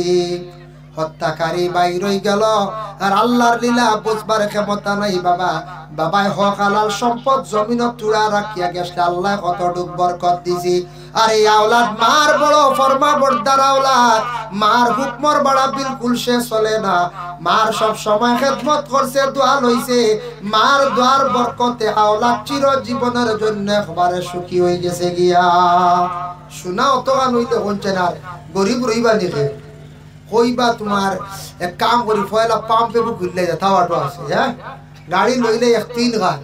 [SPEAKER 1] হত্যাকারী বাইর হই গেল, আর আল্লাহর লীলা বুঝবার ক্ষমতা নাই বাবা। বাবাই হক হালাল সম্পদ জমিনত তুড়া রাখিয়া গেছে, আল্লাহ কতটুক বরকত দিছি। আর এই আওলাদ মার বড় ফরমা বর্দার আওলাদ, মার হুকমর বাড়া বিলকুল সে চলে না। মার সব সময় খেদমত করছে, দোয়া লইছে। মার দোয়ার বরকতে আওলাদ চির জীবনের জন্য একবারে সুখী হয়ে গেছে গিয়া। শোনা অতগান হইতে হচ্ছে না, গরিব রইবা নিকে কইবা তোমার এক কাম করি ফয়লা পাম্পে ঘুরলে যাওয়াটো আছে। হ্যাঁ গাড়ি লইলে এক 3 গান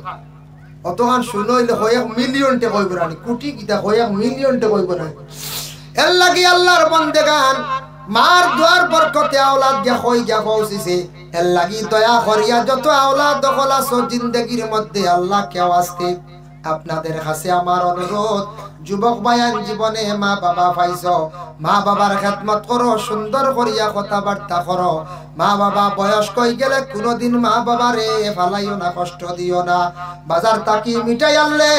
[SPEAKER 1] অতখান শুনইলে হয় 1 মিলিয়ন টে কইব না, কোটি কিতা হয় 1 মিলিয়ন টে কইব না। এর লাগি আল্লাহর বান্দেগান মার দোয়ার বরকতে আওলাদ গিয়া কই গিয়া পৌঁছিছে। এর লাগি দয়া করিয়া যত আওলাদ দখল আছে জিন্দেগির মধ্যে আল্লাহ কেউ আসতে আপনাদের কাছে আমার অনুরোধ, যুবক বায়ান জীবনে মা বাবা পাইছো, মা বাবার খেদমত করো, সুন্দর করিয়া কথাবার্তা করো। মা বাবা বয়স্ক হয়ে গেলে কোনোদিন মা বাবারে ফালাইও না, কষ্ট দিও না। বাজার তাকি মিঠাই আনলে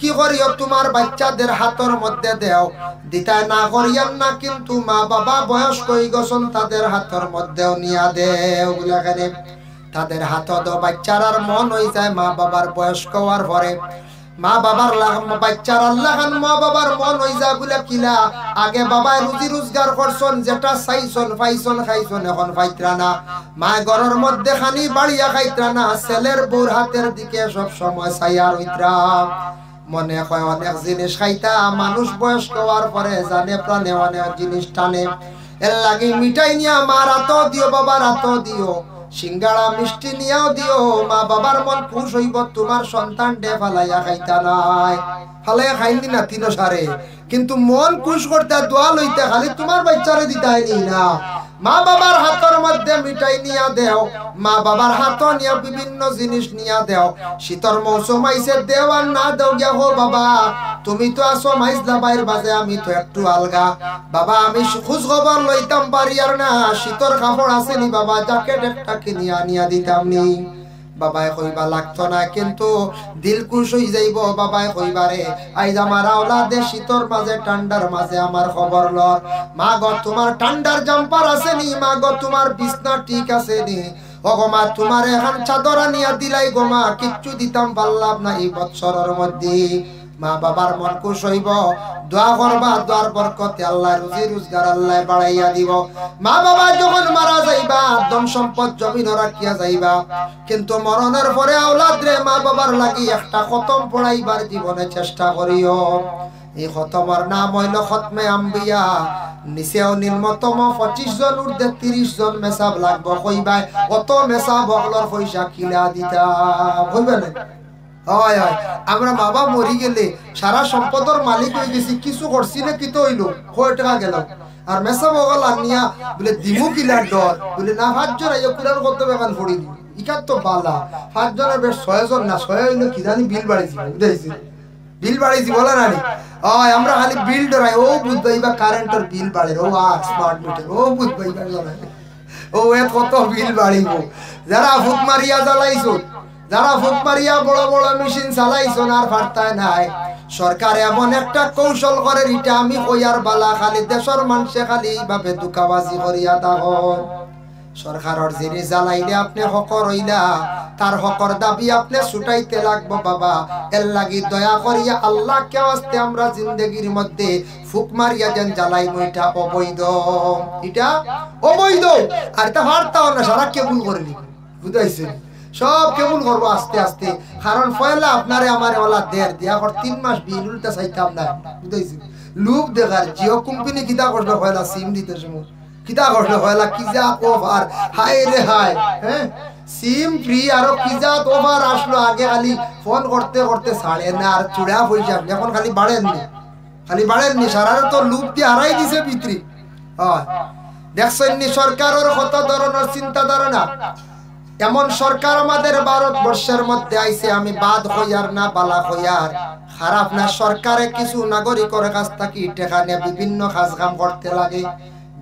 [SPEAKER 1] কি করিও তোমার বাচ্চাদের হাতের মধ্যে দেও, দিতায় না করিয়ান না। কিন্তু মা বাবা বয়স্ক হয়ে গেছেন, তাদের হাতের মধ্যেও নিয়া দেও। ওগুলাখানে তাদের হাতত বাচ্চার মন হয়ে যায় মা বাবার বয়স্ক হওয়ার পরে। মা বাবার বাচ্চার আল্লাহ মা বাবার মন হয়ে যায় বলে কিলা আগে বাবা রুজি রোজগার করছন, যেটা চাইছন পাইছন খাইছন, এখন পাইত্রা না। মা ঘরের মধ্যে খানি বাড়িয়া খাইত্রা না, ছেলের বউর হাতের দিকে সব সময় চাইয়া রইত্রা। মনে হয় অনেক জিনিস খাইতা, মানুষ বয়স্ক হওয়ার পরে জানে প্রাণে অনেক জিনিস টানে। এর লাগে মিঠাই নিয়া মার হাত দিও, বাবার হাত দিও, সিঙ্গাড়া মিষ্টি নিয়াও দিও। মা বাবার মন খুশ হইব, তোমার সন্তান ডে ফালাইয়া খাইতা নাই। ফালাইয়া খাইনি না 3 সারে, কিন্তু মন খুশ করতে দোয়া লইতে খালি তোমার বাচ্চারে দিতাই নি না। মা বাবার হাতের মধ্যে মিঠাই নিয়া দেও, মা বাবার হাত নিয়া বিভিন্ন জিনিস নিয়া দেও। শীতর মৌসুম আইছে, দেও আর না দেও গিয়া হো বাবা তুমি তো আসো মাইজলা বাইর বাজে, আমি তো একটু আলগা। বাবা আমি খোঁজ খবর লইতাম পারি আর না, শীতর কাপড় আছে নি বাবা, জ্যাকেট একটা কিনিয়া নিয়া দিতাম নি। বাবাই কইবা লাগতো না, কিন্তু দিল খুশ হই যাইব। বাবাই কইবারে আইজ আমার আওলাদে শীতর মাঝে ঠান্ডার মাঝে আমার খবর ল। মা গো তোমার ঠান্ডার জাম্পার আছে নি, মা গো তোমার বিছনা ঠিক আছে নি, ওগো মা তোমার এখন চাদর নিয়া দিলাই গো মা, কিচ্ছু দিতাম পারলাম না এই বছরের মধ্যে। মা বাবার মন খুশ হইব, দোয়া করবা, দোয়ার বরকতে আল্লাহ রুজি রোজগার আল্লাহ বাড়াইয়া দিব। মা বাবা যখন মারা যাইবা, ধন সম্পদ জমিন রাখিয়া যাইবা, কিন্তু মরণের পরে আওলাদ রে মা বাবার লাগি একটা খতম পড়াইবার জীবনে চেষ্টা করিও। এই খতমের নাম হইল খতমে আম্বিয়া। নিচেও নিম্নতম 25 জন, ঊর্ধ্বে 30 জন মেসাব লাগবো। কইবাই অত মেসাব হকলর পয়সা কিলা দিতা হইবে না। হয় হয় আমরা বাবা মরি গেলে সারা সম্পদের মালিক হয়ে গেছি, কিছু করছি না, কি তো হইলো কয় টাকা গেল। আর মেসা বগল আনিয়া বলে দিমু কিলার ডর বলে না 5 জন আইও কিলার কত বেগান ফড়ি দিই ইকার তো বালা 5 জনের বেশ 6 জন না 6 হইলো কি জানি বিল বাড়িছি বুঝাইছি বিল বাড়িছি বলা না ওই আমরা খালি বিল ডরাই ও বুঝবাইবা কারেন্টের বিল বাড়ে ও আর স্মার্ট মিটার ও বুঝবাইবা জানা ও এত কত বিল বাড়িব। যারা ফুক মারিয়া জ্বালাইছো, যারা ফুক মারিয়া বড় বড় মেশিন চালাইছো আর পারতায় নাই, সরকার এমন একটা কৌশল করে এটা আমি কইয়ার বালা, খালি দেশের মানুষে খালি এইভাবে দুকাবাজি করিয়া থাকন। সরকারের যিনি জ্বালাইলে আপনি হকর হইলা তার হকর দাবি আপনি ছুটাইতে লাগবো বাবা। এর লাগি দয়া করিয়া আল্লাহ কে আস্তে আমরা জিন্দগির মধ্যে ফুক মারিয়া যেন জ্বালাই এটা অবৈধ, এটা অবৈধ। আর এটা হারতাও না, সারা কেবল করে নি, বুঝাইছে? সব কেবল করবো আস্তে আস্তে। কারণ পয়লা আপনারে আমার ওলা দেড় দিয়া 3 মাস বিল উল্টা চাইতাম না, বুঝাইছে? লুক দেখার জিও কোম্পানি কিতা করলো পয়লা সিম দিতে সময় কিতা করলো পয়লা কি যা অফার, হাই রে হাই, হ্যাঁ সিম ফ্রি আরো কি যা অফার আসলো। আগে খালি ফোন করতে করতে ছাড়ে না, আর চূড়া পয়সা এখন খালি বাড়েননি, খালি বাড়েননি, সারারে তো লুক দিয়ে হারাই দিছে বিক্রি। হয় দেখছেন নি সরকারের কত ধরনের চিন্তা ধারণা। এমন সরকার আমাদের ভারতবর্ষের মধ্যে আইছে, আমি বাদ হইয়ার না বালা হইয়ার খারাপ না, সরকারে কিছু নাগরিকের কাছ থেকে টাকা নিয়ে বিভিন্ন কাজ কাম করতে লাগে,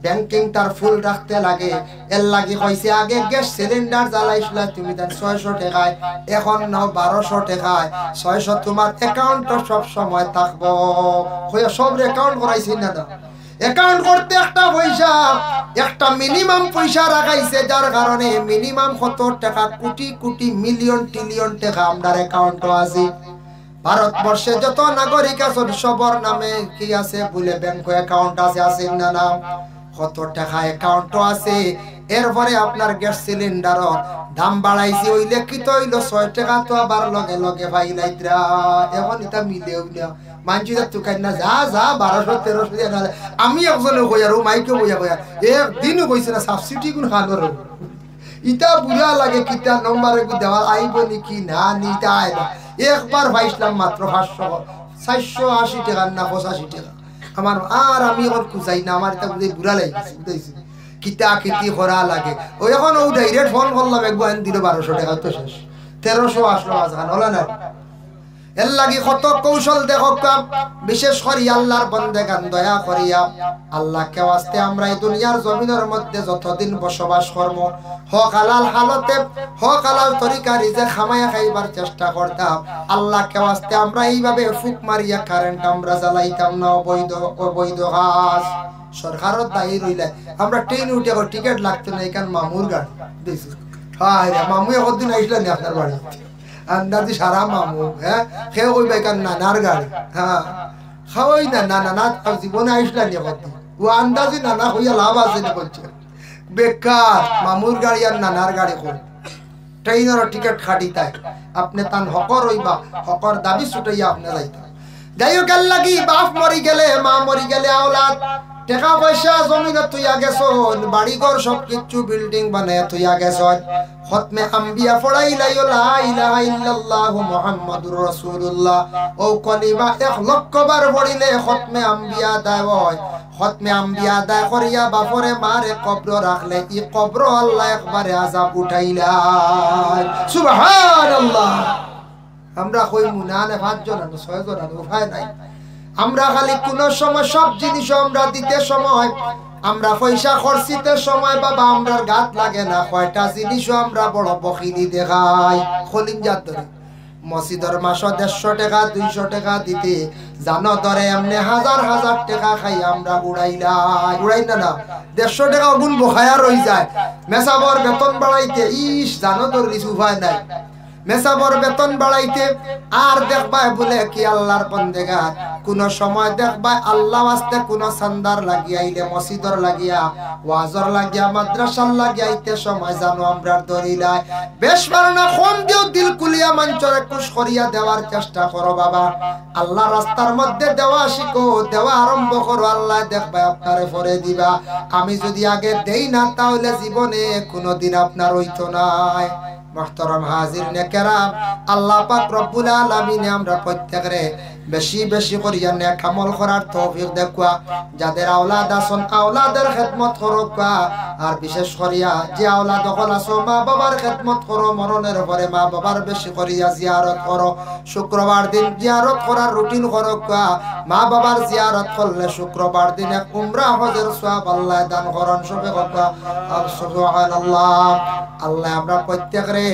[SPEAKER 1] ব্যাংকিং তার ফুল রাখতে লাগে। এর লাগি কইছে আগে গ্যাস সিলিন্ডার জ্বালাইছিলা তুমি তার 600 টাকায়, এখন নাও 1200 টাকায়। 600 তোমার অ্যাকাউন্টে সব সময় থাকবো, কইয়া সব অ্যাকাউন্ট করাইছি না দাও। অ্যাকাউন্ট করতে একটা পয়সা, একটা মিনিমাম পয়সা রাখাইছে, যার কারণে মিনিমাম কত টাকা, কোটি কোটি মিলিয়ন ট্রিলিয়ন টাকা আমরার অ্যাকাউন্টও আছে। ভারতবর্ষে যত নাগরিক আছে সবার নামে কি আছে বলে ব্যাংক অ্যাকাউন্ট আছে, আছে না নাম কত টাকা অ্যাকাউন্টও আছে। এরপরে আপনার গ্যাস সিলিন্ডারর দাম বাড়াইছে, ওই লিখিত হইল 6 টাকা, তো আবার লগে লগে ভাইলাইতরা এখন এটা মিলেও না। মানছিটা তুকাই না যা যা 1200-1300 দিয়া না। আমি একজনে কই আর মাইকে বইয়া কই আর একদিনও কইছে না সাবসিডি কোন খানোর ইটা বুড়া লাগে কিটা নম্বরে দেওয়া আইব নাকি না নিটা আয় না। একবার পাইছিলাম মাত্র 480 টাকা না 85 টাকা আমার। আর আমি এখন খুঁজাই না, আমার এটা বুড়া লাগিছে, বুঝাইছি কিতা কিতি করা লাগে। ওই এখন ও ডাইরেক্ট ফোন করলাম, একবার দিল 1200 টাকা, তো শেষ 1300 আসলো মাঝখান হলো না। এর লাগি কত কৌশল দেখো, বিশেষ করে আল্লাহর বান্দাগান দয়া করিয়া আল্লাহকে ওয়াস্তে আমরা এই দুনিয়ার জমিনের মধ্যে যতদিন বসবাস করব, হক হালাল হালতে হক হালাল তরিকা রিজে খামায়া খাইবার চেষ্টা করতাম। আল্লাহকে ওয়াস্তে আমরা এইভাবে ফুক মারিয়া কারেন্ট আমরা জ্বালাইতাম না, অবৈধ অবৈধ কাজ। সরকারের দায়ী রইলে আমরা ট্রেন উঠে টিকিট লাগতো না, এখান মামুর গাড়ি দিয়েছি। হ্যাঁ মামু একদিন আইসলেন আপনার বাড়ি, আন্দাজি সারা মামু, হ্যাঁ খেয়ে কইবা এখান নানার গাড়ি, হ্যাঁ খাওয়াই না না নানা জীবনে আইসলেন একদিন, ও আন্দাজি নানা হইয়া লাভ আছে না বলছে বেকার। মামুর গাড়ি আর নানার গাড়ি কোন ট্রেনের টিকিট খাটি তাই আপনি তান হকর হইবা, হকর দাবি ছুটাইয়া আপনি যাইতা। যাই হোক লাগি বাপ মরি গেলে মা মরি গেলে আওলাদ টাকা পয়সা জমিনে তুইয়া গেছ, বাড়ি ঘর সবকিছু বিল্ডিং বানায় তুইয়া গেছ। খতমে আম্বিয়া পড়াইলাই লা ইলাহা ইল্লাল্লাহু মুহাম্মাদুর রাসূলুল্লাহ, ও কলিমা 1 লক্ষ বার পড়িলে খতমে আম্বিয়া আদায় হয়। খতমে আম্বিয়া আদায় করিয়া বাপরে মারে কবর রাখলে ই কবর আল্লাহ একবারে আযাব উঠাইলাই। সুবহানাল্লাহ। আমরা কই মুনানে 5 জন আর 6 জন আর উপায় নাই। আমরা খালি কোন সময় সব জিনিস আমরা দিতে সময়, আমরা পয়সা খরচিতে সময় বাবা আমরার গাত লাগে না। কয়টা জিনিসও আমরা বড় বখিলি দেখাই খলিঞ্জার ধরে। মসজিদের মাস 150 টাকা 200 টাকা দিতে জানো ধরে এমনি হাজার হাজার টাকা খাই আমরা উড়াই না না 150 টাকা গুণ বখায়া রই যায়। মেসাবর বেতন বাড়াইতে ইস জানো তোর কিছু উপায় নাই, মেসাবর বেতন বাড়াইতে আর দেখবাই বলে কি আল্লাহর বন্দেগা কোন সময় দেখবাই আল্লাহ ওয়াস্তে কোন সান্দার লাগিয়াইলে মসজিদর লাগিয়া ওয়াজর লাগিয়া মাদ্রাসার লাগিয়াইতে সময় জানো আমরা ধরিলাই বেশ মারনা কম দিও দিল কুলিয়া মঞ্চরে খুশ করিয়া দেওয়ার চেষ্টা করো বাবা। আল্লাহ রাস্তার মধ্যে দেওয়া শিখো, দেওয়া আরম্ভ করো, আল্লাহ দেখবাই আপনারে ফরে দিবা। আমি যদি আগে দেই না তাহলে জীবনে কোনোদিন আপনার হইতো নাই। মুহতারাম হাজিরিনে কেরাম, আল্লাহ পাক রব্বুল আলামিন আমরা প্রত্যেকরে বেশি বেশি করিয়া নেক আমল করার তৌফিক দেওয়া। যাদের আওলাদ আছেন আওলাদের খেদমত করবা, আর বিশেষ করিয়া যে আওলাদ হল আছো মা বাবার খেদমত করো। মরণের পরে মা বাবার বেশি করিয়া জিয়ারত করো। শুক্রবার দিন জিয়ারত করার রুটিন করবা। মা বাবার জিয়ারত করলে শুক্রবার দিন এক উমরা হজের সওয়াব আল্লাহ দান করেন। সবে কথা সুবহানাল্লাহ। আল্লাহ আমরা প্রত্যেকরে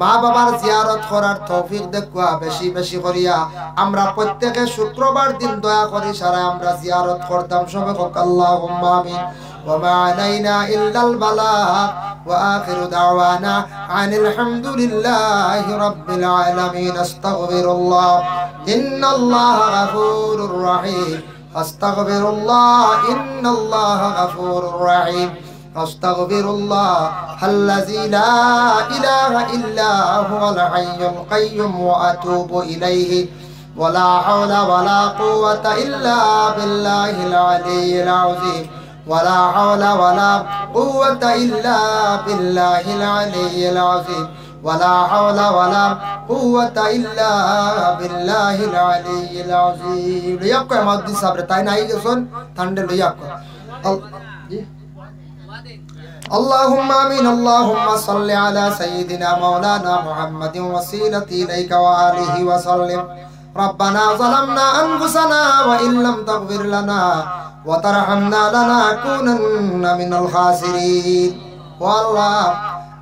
[SPEAKER 1] মা বাবার জিয়ারত করার তৌফিক দেওয়া। বেশি বেশি করিয়া আমরা প্রত্যেকে শুক্রবার দিন দয়া করি সারা আমরা জিয়ারত করতাম। সবে হোক আল্লাহুম্মা আমিন। ওয়া মা আলাইনা ইল্লাল বালাগ। وآخر دعوانا عن الحمد لله رب العالمين استغفر الله إن الله غفور رحيم أستغفر الله إن الله غفور رحيم أستغفر الله الذي لا إله إلا هو الحي القيوم وأتوب إليه ولا حول ولا قوة إلا بالله العلي العظيم ولا حول ولا قوة إلا بالله العلي العظيم ولا حول ولا قوة إلا بالله العلي العظيم ليكو يا مادي صبر تاي ناي گسون ঠান্ডা লইয়াকো اللهم آمين اللهم صل على سيدنا مولانا محمد وسيلتي إليك وآله وسلم ربنا ظلمنا أنفسنا وإن لم تغفر لنا وترحمنا لنكونن من الخاسرين والله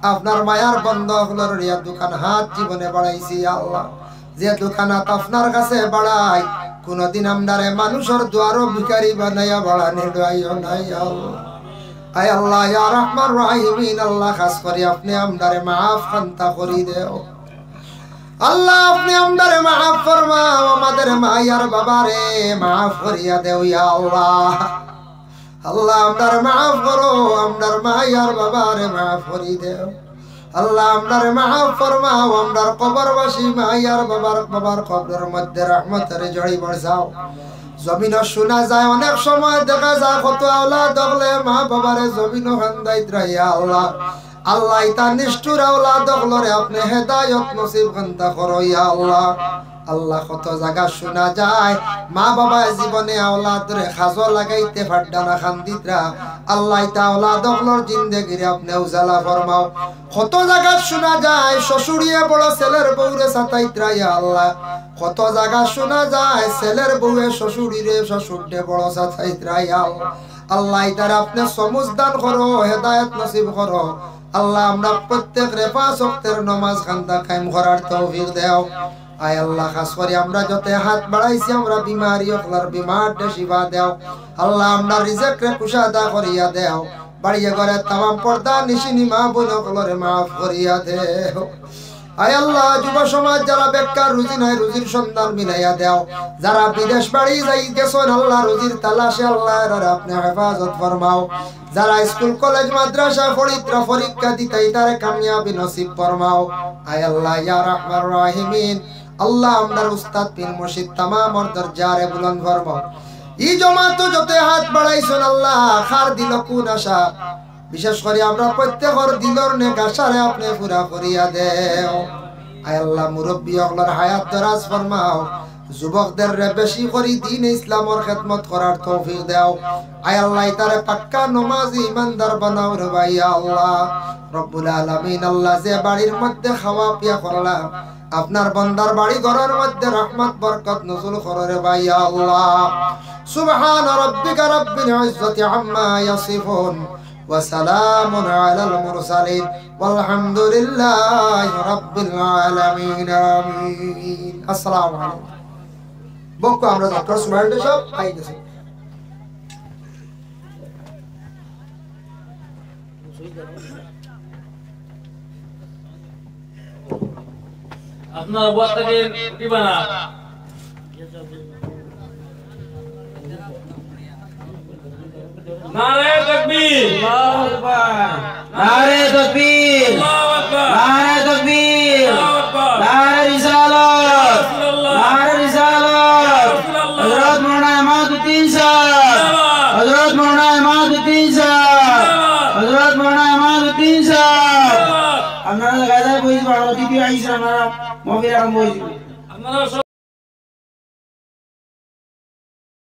[SPEAKER 1] আপনার মায়ার বন্ধ হলোর রিয়া দোকান হাত জীবনে বাড়াইছি আল্লাহ যে দোকানাত আপনার কাছে বাড়াই কোনদিন আমরারে মানুষের দুয়ারও ভিখারি বানাইয়া বাড়ানি দয়াইও নাই আল্লাহ আয় আল্লাহ ইয়া রহমান রহিমিন আল্লাহ খাস করে আপনি আমরারে maaf খান্তা করি দেও আল্লাহ আপনি আমরারে maaf ফরমাও আমাদের মায়ার বাবারে maaf করিয়া দেও ইয়া আল্লাহ আল্লাহ আমরারে maaf করো আমরার মায়ার বাবারে maaf করি দেও আল্লাহ আমরারে maaf ফরমাও আমরার কবরবাসী মায়ার বাবার কবরের মধ্যে রহমতের জড়ি বর্ষাও জমিন শোনা যায় অনেক সময় দেখা যায় কত আওলাদ হলে মা বাবারে জমিন খান্দাইত রাইয়া আল্লাহ আল্লাহ তা নিষ্ঠুর আওলাদ হলরে আপনি হেদায়েত নসিব খান্তা করো ইয়া আল্লাহ আল্লাহ কত জায়গা শোনা যায় মা বাবা জীবনে আওলাদরে খাজো লাগাইতে ফাড্ডা না খান্দিতরা আল্লাহ তা আওলাদ হলর জিন্দেগিরে আপনি উজালা ফরমাও কত জায়গা শোনা যায় শ্বশুরিয়ে বড় ছেলের বউরে সাতাইতরা ইয়া আল্লাহ কত জায়গা শোনা যায় ছেলের বউয়ে শ্বশুরিরে শ্বশুরডে বড় সাতাইতরা ইয়া আল্লাহ আল্লাহ তার আপনি সমুজদান করো হেদায়েত নসিব করো আল্লাহ আমরা প্রত্যেক পাঁচ ওয়াক্তের নামাজ খান্তা কায়েম করার তৌফিক দাও আয় আল্লাহ খাস করে আমরা যত হাত বাড়াইছি আমরা বিমারি ওখলার বিমার দে শিফা দাও আল্লাহ আমরা রিজিক রে কুশাদা করিয়া দাও বাড়িয়ে ঘরে तमाम পর্দা নিশিনি মা বোন ওখলরে maaf করিয়া দেও আয় আল্লাহ যুব সমাজ যারা বেকার রুজি নাই রুজির সন্ধান মিলাইয়া দাও যারা বিদেশ বাড়ি যাই গেছেন আল্লাহ রুজির তালাশে আল্লাহ এর আপনি হেফাজত ফরমাও যারা স্কুল কলেজ মাদ্রাসা পড়িত্রা পরীক্ষা দিতে তারে কামিয়াবি নসিব ফরমাও আয় আল্লাহ ইয়া রহমান রহিমিন আল্লাহ আমরার উস্তাদ পীর মুর্শিদ तमाम और দরজারে বুলন্দ ফরমাও ই জমাতো যতে হাত বাড়াইছেন আল্লাহ খার দিল কোন আশা বিশেষ করে আমরা প্রত্যেকর দিলর নেক আশারে আপনি পুরা করিয়া দেও আয় আল্লাহ মুরব্বি হলর হায়াত দরাজ ফরমাও যুবকদের রে বেশি করে দ্বীন ইসলামের খিদমত করার তৌফিক দাও আয় আল্লাহ তারে পাক্কা নামাজি ইমানদার বানাও রে ভাই আল্লাহ রব্বুল আলামিন আল্লাহ যে বাড়ির মধ্যে খাওয়া পিয়া করলাম আপনার বান্দার বাড়ি ঘরের মধ্যে রহমত বরকত নজুল করো রে ভাই আল্লাহ সুবহান রাব্বিকা রাব্বিল ইজ্জাতি আম্মা ইয়াসিফুন وسلام على المرسلين والحمد لله رب العالمين آمين السلام عليكم بوكو আমরা ডক্টর সুমাইল সব আই গেছে
[SPEAKER 2] আপনারা বয়াতকে কি বানা নারে তাকবীর আল্লাহু আকবার নারে তাকবীর আল্লাহু আকবার নারে তাকবীর আল্লাহু আকবার নারে রিসালাত নারে রিসালাত হযরত মাওলানা ইমামউদ্দিন সাহেব হযরত মাওলানা ইমামউদ্দিন সাহেব হযরত মাওলানা ইমামউদ্দিন সাহেব আপনারা গায়দা বই বাড়ো দিবি আইসা আমরা মফির আরম্ভ হইছে